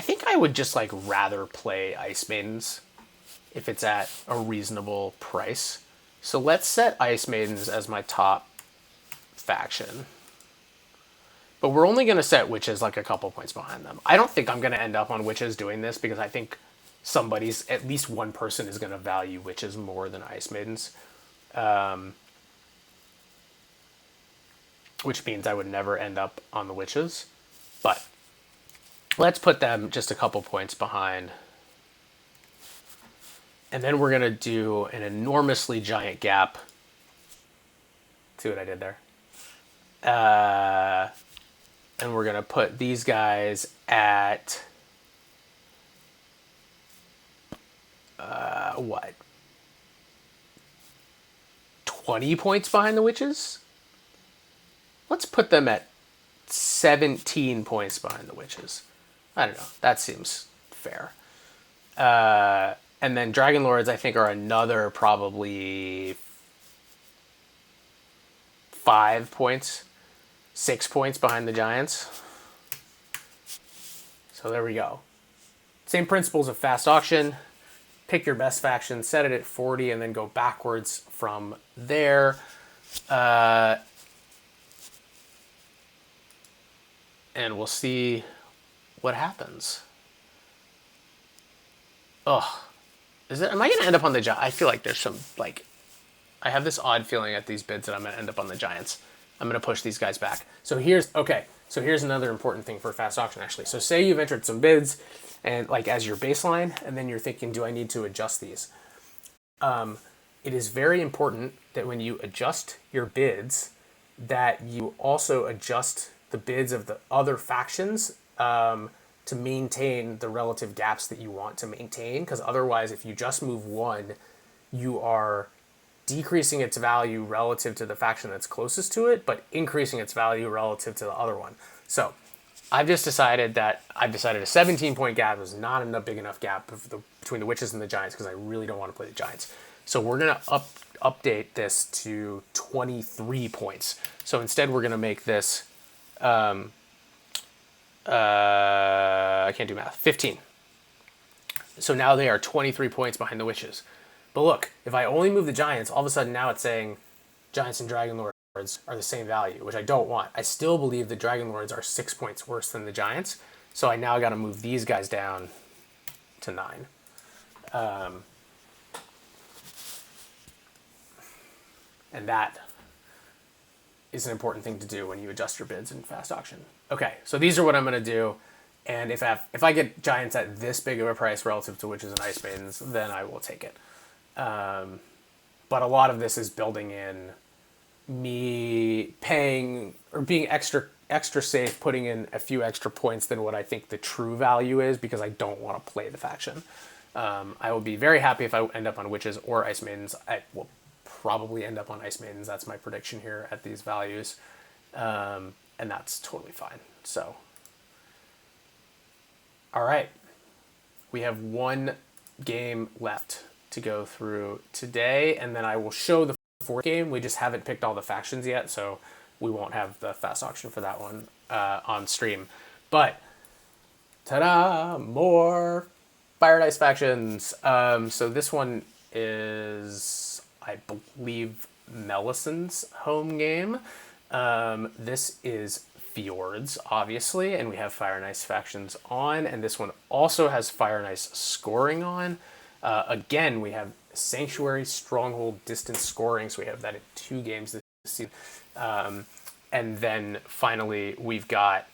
think I would just like rather play Ice Maidens if it's at a reasonable price. So let's set Ice Maidens as my top faction. But we're only going to set witches like a couple points behind them. I don't think I'm going to end up on witches doing this because I think at least one person is going to value witches more than Ice Maidens. Which means I would never end up on the witches. But let's put them just a couple points behind. And then we're going to do an enormously giant gap. See what I did there? And we're going to put these guys at... what? 20 points behind the witches? Let's put them at 17 points behind the witches. I don't know. That seems fair. And then Dragon Lords, I think, are another probably 5 points, 6 points behind the Giants. So there we go. Same principles of fast auction. Pick your best faction, set it at 40, and then go backwards from there. And we'll see what happens. Ugh. Am I going to end up on the Giants? I feel like there's some, like, I have this odd feeling at these bids that I'm going to end up on the Giants. I'm going to push these guys back. So here's another important thing for fast auction, actually. So say you've entered some bids and like as your baseline, and then you're thinking, do I need to adjust these? It is very important that when you adjust your bids, that you also adjust the bids of the other factions to maintain the relative gaps that you want to maintain. Because otherwise, if you just move one, you are decreasing its value relative to the faction that's closest to it, but increasing its value relative to the other one. So I've decided a 17-point gap is not a big enough gap between the witches and the Giants because I really don't want to play the Giants. So we're going to update this to 23 points. So instead we're going to make this, I can't do math, 15. So now they are 23 points behind the witches. But look, if I only move the Giants, all of a sudden now it's saying Giants and Dragon Lords are the same value, which I don't want. I still believe the Dragon Lords are 6 points worse than the Giants. So I now got to move these guys down to 9. And that is an important thing to do when you adjust your bids in fast auction. Okay, so these are what I'm going to do. And if I get Giants at this big of a price relative to Witches and Ice Maidens, then I will take it. But a lot of this is building in me paying or being extra safe, putting in a few extra points than what I think the true value is because I don't want to play the faction. I will be very happy if I end up on Witches or Ice Maidens. I will probably end up on Ice Maidens. That's my prediction here at these values. And that's totally fine. So, all right. We have one game left to go through today, and then I will show the fourth game. We just haven't picked all the factions yet, so we won't have the fast auction for that one on stream. But ta-da! More Fire and Ice factions. So this one is, I believe, Melison's home game. This is Fjords, obviously, and we have Fire and Ice factions on, and this one also has Fire and Ice scoring on. Again, we have Sanctuary, Stronghold, Distance scoring, so we have that in 2 games this season. And then finally, we've got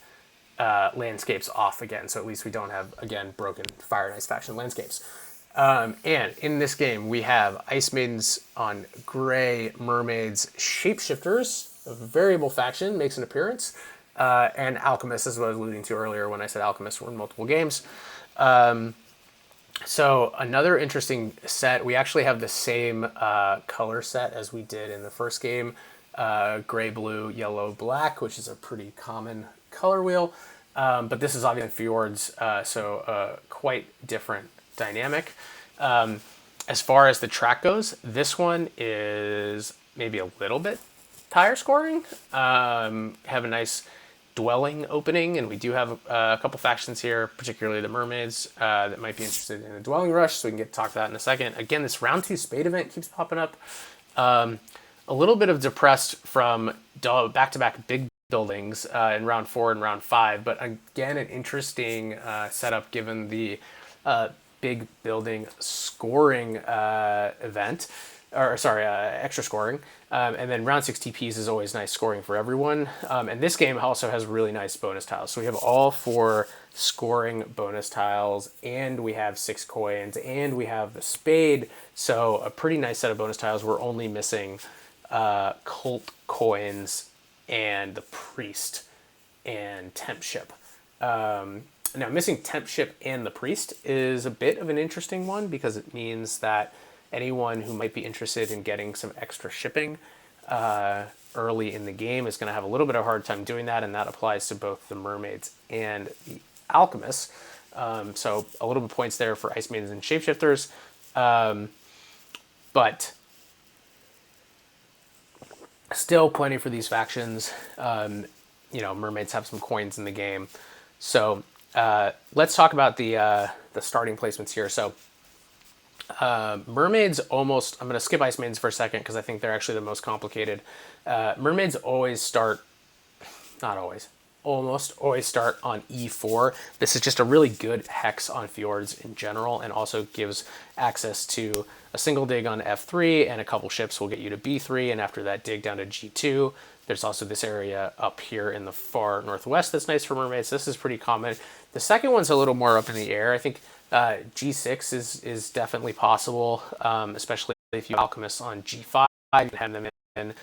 landscapes off again, so at least we don't have, again, broken Fire and Ice faction landscapes. And in this game, we have Ice Maidens on gray, Mermaids, Shapeshifters, a variable faction, makes an appearance, and Alchemists, as I was alluding to earlier when I said Alchemists were in multiple games. So another interesting set, we actually have the same color set as we did in the first game, gray, blue, yellow, black, which is a pretty common color wheel. But this is obviously Fjords, so quite different dynamic. As far as the track goes, this one is maybe a little bit higher scoring. Have a nice dwelling opening, and we do have a couple factions here, particularly the Mermaids, that might be interested in a dwelling rush, so we can get to talk to that in a second. Again, this round 2 spade event keeps popping up. A little bit of depressed from back-to-back big buildings in round 4 and round 5, but again, an interesting setup given the big building scoring event, or sorry, extra scoring. And then round 6 TPs is always nice scoring for everyone. And this game also has really nice bonus tiles. So we have all 4 scoring bonus tiles, and we have 6 coins, and we have the spade. So a pretty nice set of bonus tiles. We're only missing cult coins and the priest and temp ship. Now, missing temp ship and the priest is a bit of an interesting one because it means that anyone who might be interested in getting some extra shipping early in the game is going to have a little bit of a hard time doing that, and that applies to both the Mermaids and the Alchemists. So a little bit of points there for Ice Maidens and Shapeshifters. But still plenty for these factions. Mermaids have some coins in the game. So let's talk about the starting placements here. So Mermaids almost, I'm going to skip Ice Maidens for a second because I think they're actually the most complicated. Mermaids always start, not always, almost always start on E4. This is just a really good hex on Fjords in general, and also gives access to a single dig on F3, and a couple ships will get you to B3, and after that dig down to G2. There's also this area up here in the far northwest that's nice for Mermaids. This is pretty common. The second one's a little more up in the air. I think G6 is definitely possible, especially if you Alchemists on G5 and have them in.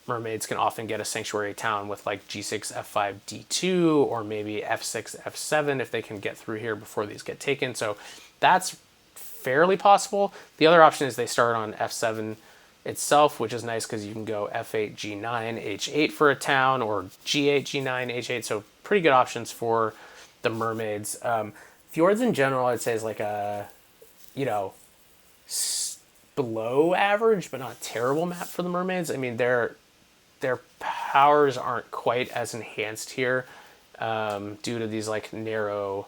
Mermaids can often get a Sanctuary town with like G6, F5, D2, or maybe F6, F7 if they can get through here before these get taken. So that's fairly possible. The other option is they start on F7 itself, which is nice because you can go F8, G9, H8 for a town, or G8, G9, H8. So pretty good options for the Mermaids. Fjords in general, I'd say, is like a, below average, but not a terrible map for the Mermaids. I mean, their powers aren't quite as enhanced here due to these like narrow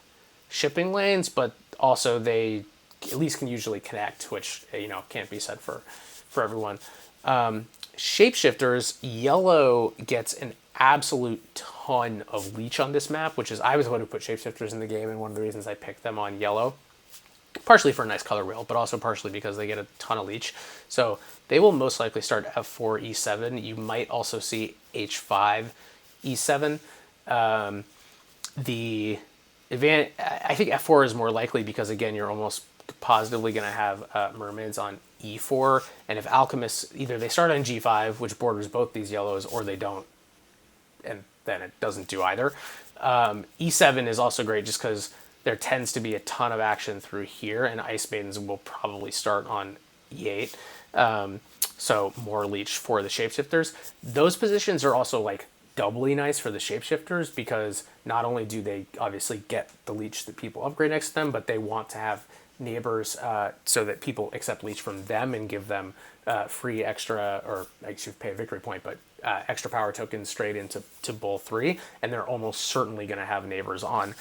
shipping lanes, but also they at least can usually connect, which can't be said for everyone. Shapeshifters, yellow gets an absolute ton of leech on this map, which is, I was the one who put Shapeshifters in the game, and one of the reasons I picked them on yellow, partially for a nice color wheel, but also partially because they get a ton of leech. So they will most likely start F4, E7. You might also see H5, E7. The advantage, I think F4 is more likely because, again, you're almost positively going to have Mermaids on E4, and if Alchemists, either they start on G5, which borders both these yellows, or they don't, and then it doesn't do either. E7 is also great just because there tends to be a ton of action through here, and Ice Maidens will probably start on E8. So more leech for the Shapeshifters. Those positions are also like doubly nice for the Shapeshifters because not only do they obviously get the leech that people upgrade next to them, but they want to have neighbors so that people accept leech from them and give them free extra, or I should pay a victory point, but extra power tokens straight into bull 3, and they're almost certainly going to have neighbors on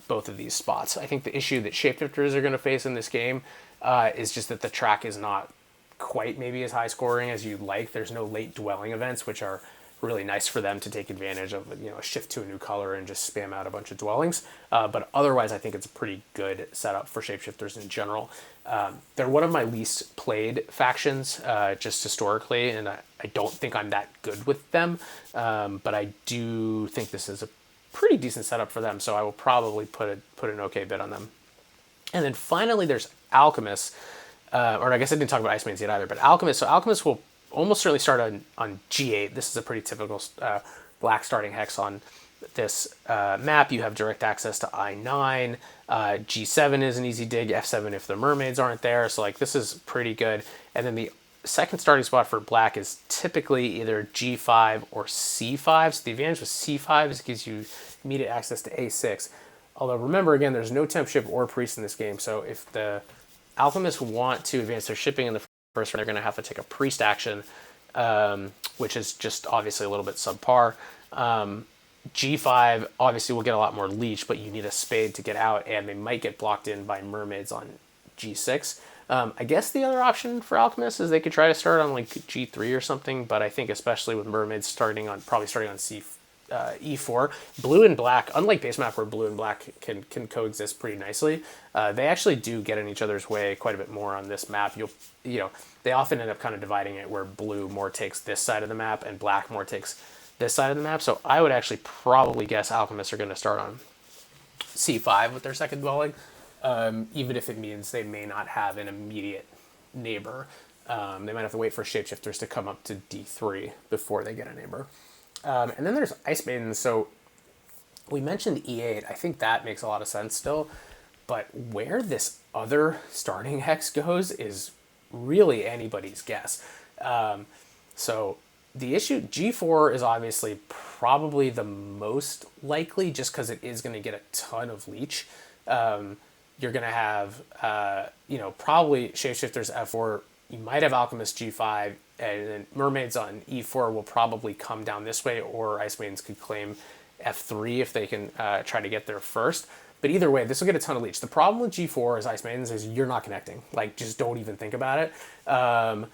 both of these spots. I think the issue that shapeshifters are going to face in this game is just that the track is not quite maybe as high scoring as you'd like. There's no late dwelling events, which are really nice for them to take advantage of, a shift to a new color and just spam out a bunch of dwellings. But otherwise, I think it's a pretty good setup for shapeshifters in general. They're one of my least played factions, just historically, and I don't think I'm that good with them. But I do think this is a pretty decent setup for them, so I will probably put an okay bid on them. And then finally, there's Alchemists. Or I guess I didn't talk about Iceman's yet either, but Alchemist. So Alchemist will almost certainly start on G8. This is a pretty typical black starting hex on this map. You have direct access to I9. G7 is an easy dig. F7 if the mermaids aren't there. So like this is pretty good. And then the second starting spot for black is typically either G5 or C5. So the advantage with C5 is it gives you immediate access to A6. Although remember again, there's no temp ship or priest in this game. So if the Alchemists want to advance their shipping in the first round, they're going to have to take a priest action, which is just obviously a little bit subpar. G5 obviously will get a lot more leech, but you need a spade to get out, and they might get blocked in by mermaids on G6. I guess the other option for Alchemists is they could try to start on like G3 or something, but I think especially with mermaids probably starting on E4. Blue and black, unlike base map where blue and black can coexist pretty nicely, they actually do get in each other's way quite a bit more on this map. They often end up kind of dividing it where blue more takes this side of the map and black more takes this side of the map. So I would actually probably guess Alchemists are going to start on C5 with their second dwelling, even if it means they may not have an immediate neighbor. They might have to wait for shapeshifters to come up to D3 before they get a neighbor. And then there's Ice Maidens. So we mentioned E8. I think that makes a lot of sense still. But where this other starting hex goes is really anybody's guess. So the issue, G4 is obviously probably the most likely just because it is going to get a ton of leech. You're going to have, probably Shapeshifters F4. You might have Alchemist G5, and then Mermaids on E4 will probably come down this way, or Ice Maidens could claim F3 if they can try to get there first. But either way, this will get a ton of leech. The problem with G4 as Ice Maidens is you're not connecting. Like, just don't even think about it. I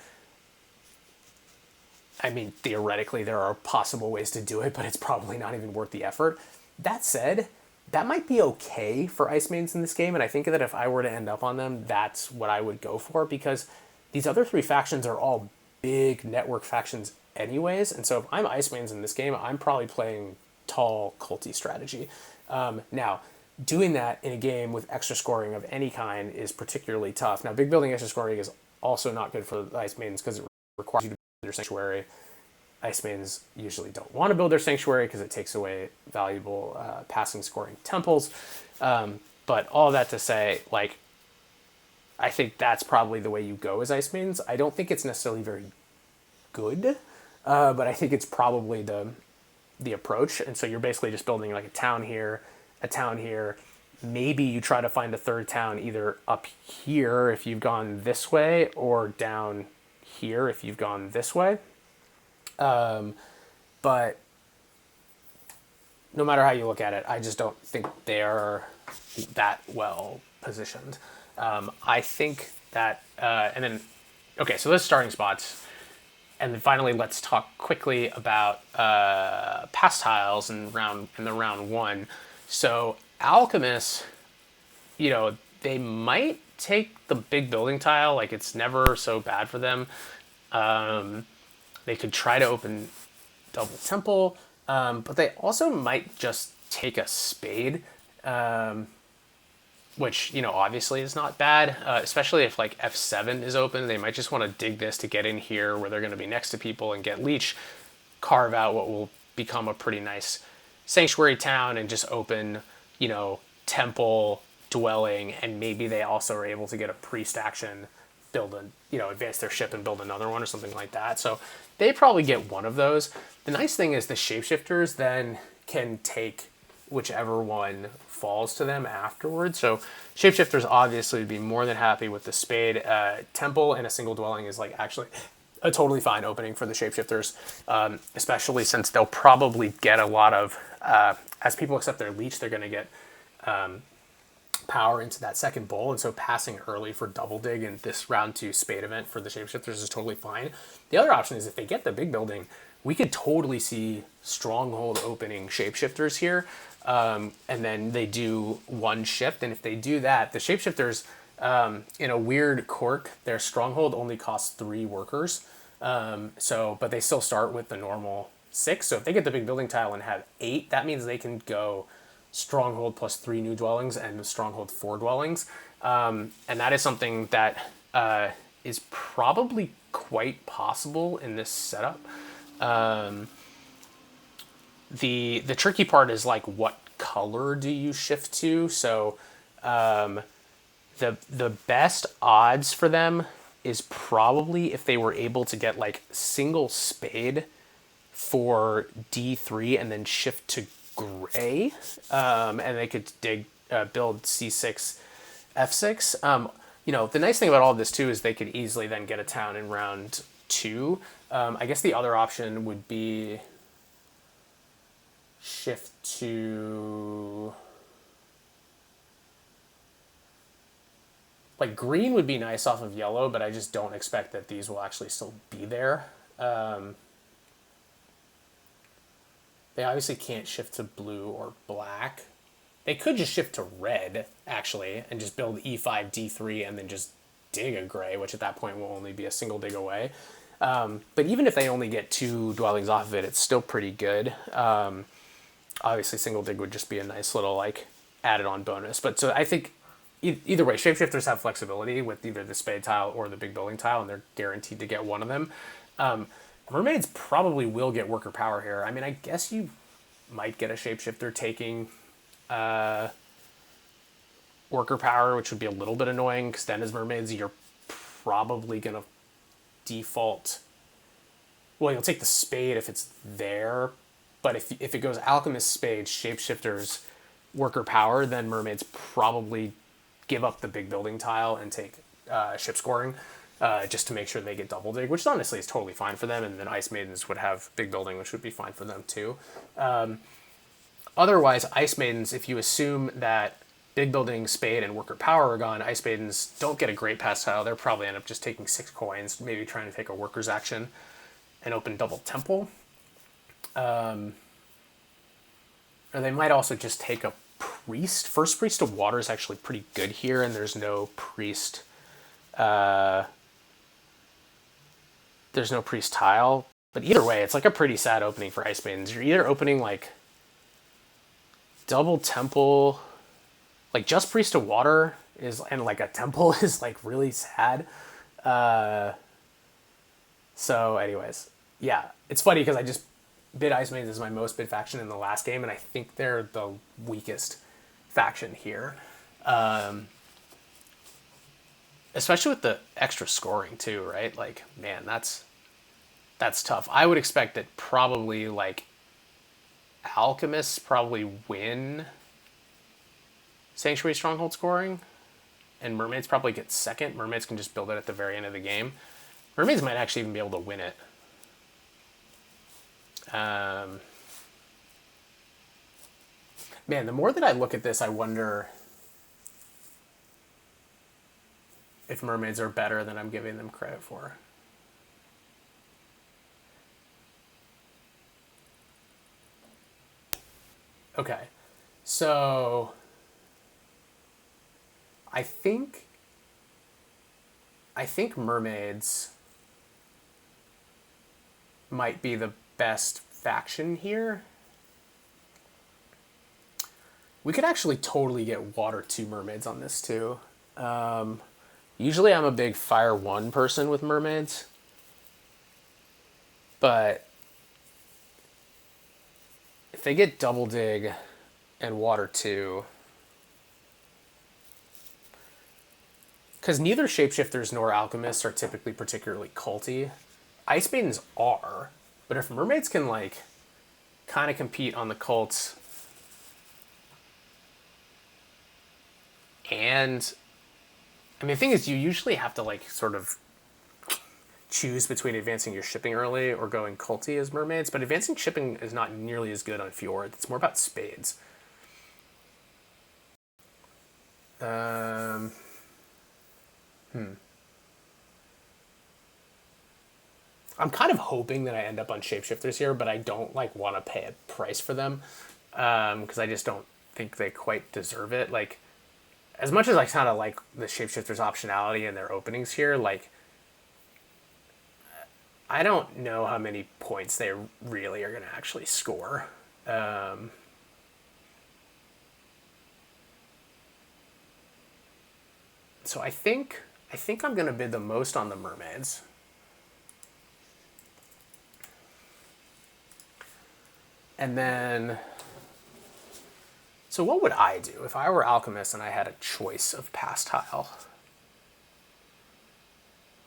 mean, theoretically, there are possible ways to do it, but it's probably not even worth the effort. That said, that might be okay for Ice Maidens in this game, and I think that if I were to end up on them, that's what I would go for, because these other three factions are all big network factions anyways, and so if I'm Ice Maidens in this game, I'm probably playing tall, culty strategy. Now, doing that in a game with extra scoring of any kind is particularly tough. Now, big building extra scoring is also not good for the Ice Maidens because it requires you to build their sanctuary. Ice Maidens usually don't want to build their sanctuary because it takes away valuable passing scoring temples. But all that to say, like, I think that's probably the way you go as Ice Maidens. I don't think it's necessarily very good, but I think it's probably the approach. And so you're basically just building like a town here. Maybe you try to find a third town either up here if you've gone this way, or down here if you've gone this way. But no matter how you look at it, I just don't think they're that well positioned. I think that, and then, okay, so those starting spots. And then finally, let's talk quickly about past tiles in the round one. So Alchemists, they might take the big building tile. Like, it's never so bad for them. They could try to open double temple, but they also might just take a spade, which, obviously is not bad, especially if like F7 is open. They might just want to dig this to get in here where they're going to be next to people and get leech, carve out what will become a pretty nice sanctuary town, and just open, temple, dwelling, and maybe they also are able to get a priest action, build advance their ship and build another one or something like that. So they probably get one of those. The nice thing is the shapeshifters then can take whichever one falls to them afterwards. So shapeshifters obviously would be more than happy with the spade. Temple in a single dwelling is like actually a totally fine opening for the shapeshifters, especially since they'll probably get a lot of, as people accept their leech, they're going to get power into that second bowl, and so passing early for double dig in this round 2 spade event for the shapeshifters is totally fine. The other option is if they get the big building, we could totally see stronghold opening shapeshifters here, and then they do one shift, and if they do that, the shapeshifters, in a weird quirk, their stronghold only costs 3 workers, but they still start with the normal 6, so if they get the big building tile and have 8, that means they can go stronghold plus 3 new dwellings and stronghold 4 dwellings, and that is something that is probably quite possible in this setup. The tricky part is like what color do you shift to? So the best odds for them is probably if they were able to get like single spade for D3 and then shift to gray, and they could build C6, F6. The nice thing about all of this too is they could easily then get a town in round 2. I guess the other option would be shift to like green would be nice off of yellow, but I just don't expect that these will actually still be there. They obviously can't shift to blue or black. They could just shift to red, actually, and just build E5, D3, and then just dig a gray, which at that point will only be a single dig away. But even if they only get 2 dwellings off of it, it's still pretty good. Obviously, single dig would just be a nice little, like, added on bonus. But so I think either way, shapeshifters have flexibility with either the spade tile or the big building tile, and they're guaranteed to get one of them. Mermaids probably will get worker power here. I mean, I guess you might get a shapeshifter taking worker power, which would be a little bit annoying, because then as mermaids, you're probably going to default... Well, you'll take the spade if it's there, but if it goes alchemist, spade, shapeshifters, worker power, then mermaids probably give up the big building tile and take ship scoring, just to make sure they get double dig, which honestly is totally fine for them, and then ice maidens would have big building, which would be fine for them too. Otherwise, ice maidens, if you assume that big building, spade, and worker power are gone, ice maidens don't get a great pass tile. They'll probably end up just taking 6 coins, maybe trying to take a worker's action and open double temple. Or they might also just take a priest. First priest of water is actually pretty good here, and there's no priest. There's no priest tile. But either way, it's like a pretty sad opening for ice maidens. You're either opening like double temple, like just priest of water is, and like a temple is like really sad. So anyways, yeah, it's funny because I just bid ice maidens as my most bid faction in the last game, and I think they're the weakest faction here. Especially with the extra scoring too, right? Like, man, that's tough. I would expect that probably like alchemists probably win Sanctuary Stronghold scoring, and mermaids probably get second. Mermaids can just build it at the very end of the game. Mermaids might actually even be able to win it. Man, the more that I look at this, I wonder if mermaids are better than I'm giving them credit for. Okay, so I think mermaids might be the best faction here. We could actually totally get water 2 mermaids on this too. Usually I'm a big fire 1 person with mermaids, but if they get double dig and water 2, because neither shapeshifters nor alchemists are typically particularly culty. Ice maidens are, but if mermaids can like kind of compete on the cults And I mean, the thing is, you usually have to like sort of choose between advancing your shipping early or going culty as mermaids, but advancing shipping is not nearly as good on Fjord. It's more about spades. Um, I'm kind of hoping that I end up on shapeshifters here, but I don't like want to pay a price for them because I just don't think they quite deserve it. Like, as much as I kind of like the shapeshifters optionality and their openings here, like, I don't know how many points they really are going to actually score. So I think I'm going to bid the most on the mermaids. And then, so what would I do if I were Alchemist and I had a choice of pastile?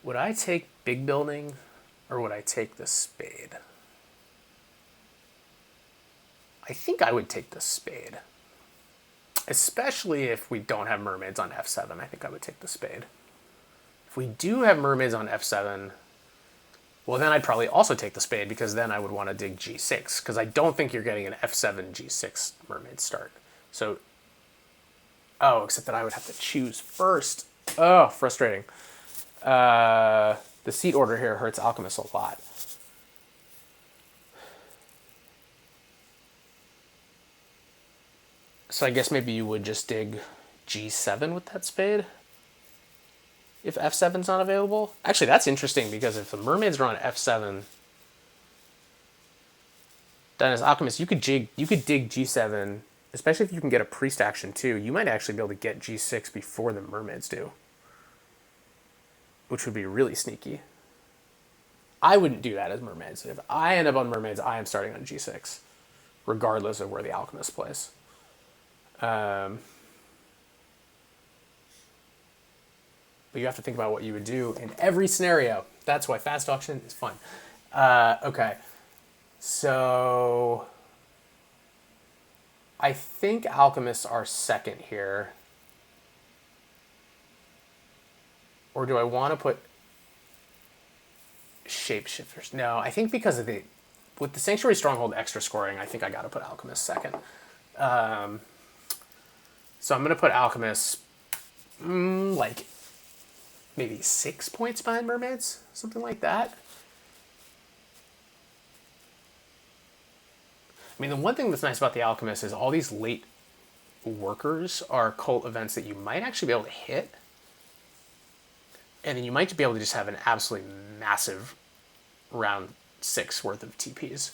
Would I take big building or would I take the spade? I think I would take the spade. Especially if we don't have mermaids on f7, I think I would take the spade. If we do have mermaids on f7, well, then I'd probably also take the spade because then I would want to dig g6 because I don't think you're getting an f7 g6 mermaid start. So, oh, except that I would have to choose first. Oh, frustrating. The seat order here hurts Alchemist a lot. So I guess maybe you would just dig g7 with that spade if f7's not available. Actually, that's interesting because if the mermaids are on f7, then as Alchemist, you could dig g7, especially if you can get a priest action too. You might actually be able to get g6 before the mermaids do, which would be really sneaky. I wouldn't do that as mermaids. If I end up on mermaids, I am starting on g6, regardless of where the Alchemist plays. But you have to think about what you would do in every scenario. That's why fast auction is fun. Okay, so I think Alchemists are second here. Or do I want to put shapeshifters? No, I think because of with the Sanctuary Stronghold extra scoring, I think I got to put Alchemists second. So I'm going to put Alchemists like maybe 6 points behind mermaids, something like that. I mean, the one thing that's nice about the Alchemist is all these late workers are cult events that you might actually be able to hit. And then you might be able to just have an absolutely massive round 6 worth of TPs.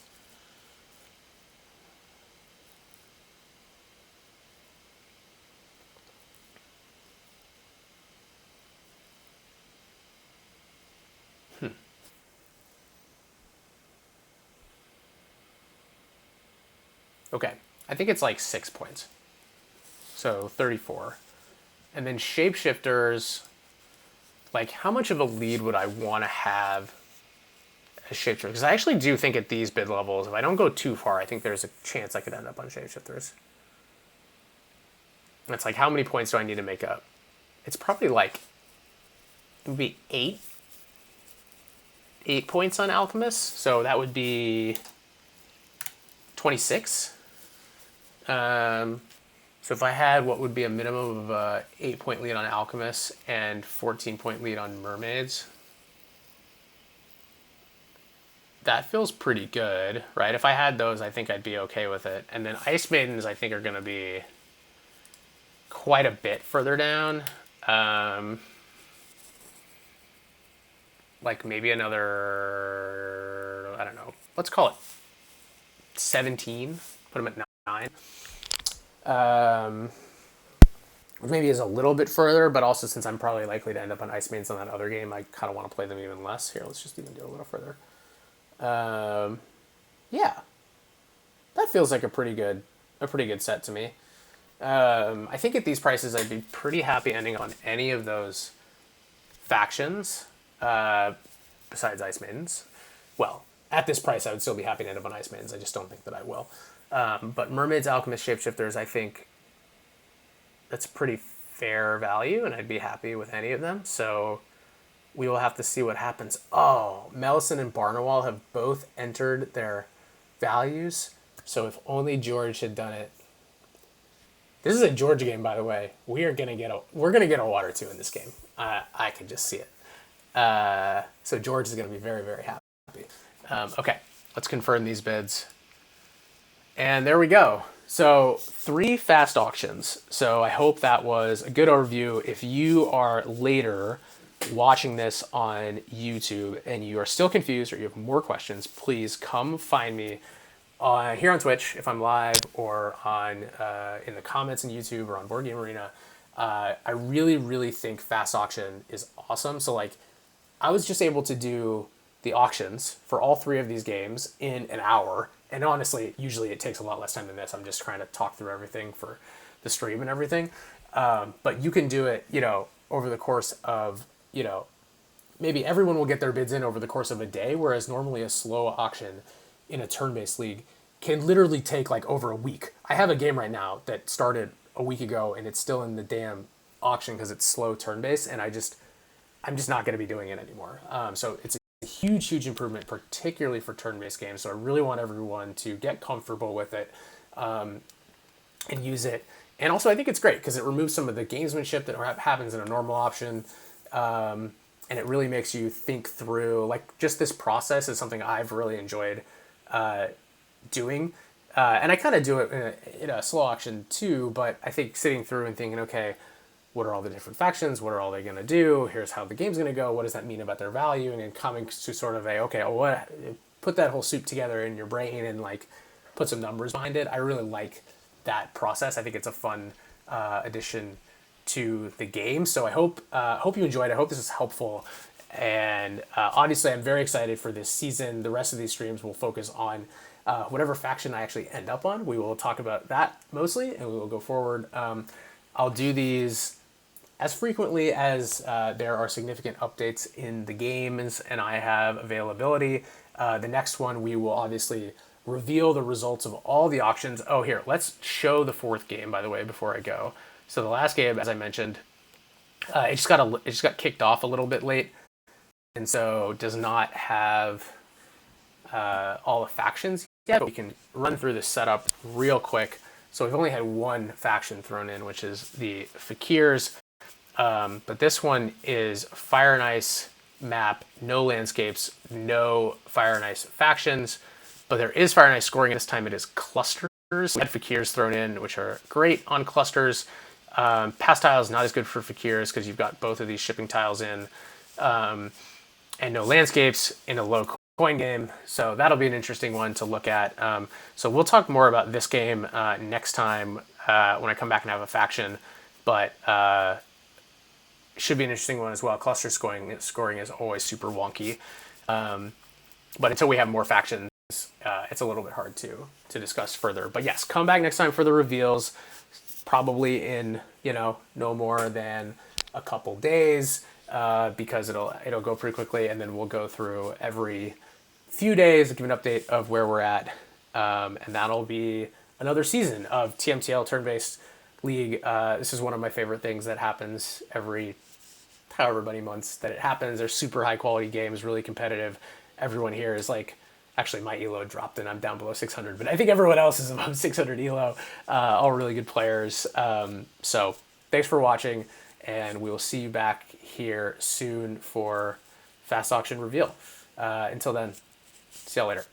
Okay, I think it's like 6 points. So 34. And then shapeshifters, like how much of a lead would I want to have as shapeshifters? Because I actually do think at these bid levels, if I don't go too far, I think there's a chance I could end up on shapeshifters. And it's like, how many points do I need to make up? It's probably like, it would be 8 points on Alchemist. So that would be 26. So if I had what would be a minimum of 8-point lead on Alchemists and 14-point lead on Mermaids, that feels pretty good, right? If I had those, I think I'd be okay with it. And then Ice Maidens, I think, are going to be quite a bit further down. Like maybe another, I don't know, let's call it 17. Put them at 9. Maybe is a little bit further, but also since I'm probably likely to end up on Ice Maidens on that other game, I kind of want to play them even less. Here, let's just even do a little further. Yeah, that feels like a pretty good set to me. I think at these prices, I'd be pretty happy ending on any of those factions besides Ice Maidens. Well, at this price, I would still be happy to end up on Ice Maidens. I just don't think that I will. But Mermaids, Alchemists, Shapeshifters, I think that's pretty fair value, and I'd be happy with any of them. So we will have to see what happens. Oh, Mellison and Barnawal have both entered their values. So if only George had done it. This is a George game, by the way. We're gonna get a water 2 in this game. I can just see it. So George is gonna be very, very happy. Okay, let's confirm these bids. And there we go. So 3 fast auctions. So I hope that was a good overview. If you are later watching this on YouTube and you are still confused or you have more questions, please come find me here on Twitch if I'm live, or on in the comments on YouTube or on Board Game Arena. I really, really think fast auction is awesome. So like, I was just able to do the auctions for all 3 of these games in an hour. And honestly, usually it takes a lot less time than this. I'm just trying to talk through everything for the stream and everything. But you can do it, over the course of, maybe everyone will get their bids in over the course of a day, whereas normally a slow auction in a turn-based league can literally take like over a week. I have a game right now that started a week ago and it's still in the damn auction because it's slow turn-based, and I'm just not going to be doing it anymore. So it's a huge, huge improvement, particularly for turn-based games. So I really want everyone to get comfortable with it and use it. And also I think it's great because it removes some of the gamesmanship that happens in a normal option. And it really makes you think through, like, just this process is something I've really enjoyed doing. And I kind of do it in a slow auction too, but I think sitting through and thinking, okay, what are all the different factions? What are all they going to do? Here's how the game's going to go. What does that mean about their value? And then coming to sort of put that whole soup together in your brain and like put some numbers behind it. I really like that process. I think it's a fun addition to the game. So I hope you enjoyed it. I hope this is helpful. And obviously I'm very excited for this season. The rest of these streams will focus on whatever faction I actually end up on. We will talk about that mostly, and we will go forward. I'll do these as frequently as there are significant updates in the games and I have availability. The next one, we will obviously reveal the results of all the auctions. Oh, here, let's show the 4th game, by the way, before I go. So the last game, as I mentioned, it just got kicked off a little bit late, and so does not have all the factions yet. But we can run through the setup real quick. So we've only had 1 faction thrown in, which is the Fakirs. But this one is Fire and Ice map, no landscapes, no Fire and Ice factions. But there is Fire and Ice scoring, and this time it is clusters. We had Fakirs thrown in, which are great on clusters. Pass tiles, not as good for Fakirs because you've got both of these shipping tiles in. And no landscapes in a low coin game. So that'll be an interesting one to look at. So we'll talk more about this game next time when I come back and have a faction. But should be an interesting one as well. Cluster scoring is always super wonky. But until we have more factions, it's a little bit hard to discuss further. But yes, come back next time for the reveals, probably in no more than a couple days, because it'll go pretty quickly, and then we'll go through every few days, give an update of where we're at, and that'll be another season of TMTL Turn-Based League. This is one of my favorite things that happens every however many months that it happens. They're super high quality games, really competitive. Everyone here is like, actually my elo dropped and I'm down below 600, but I think everyone else is above 600 elo, all really good players. So thanks for watching, and we will see you back here soon for Fast Auction Reveal. Until then, see y'all later.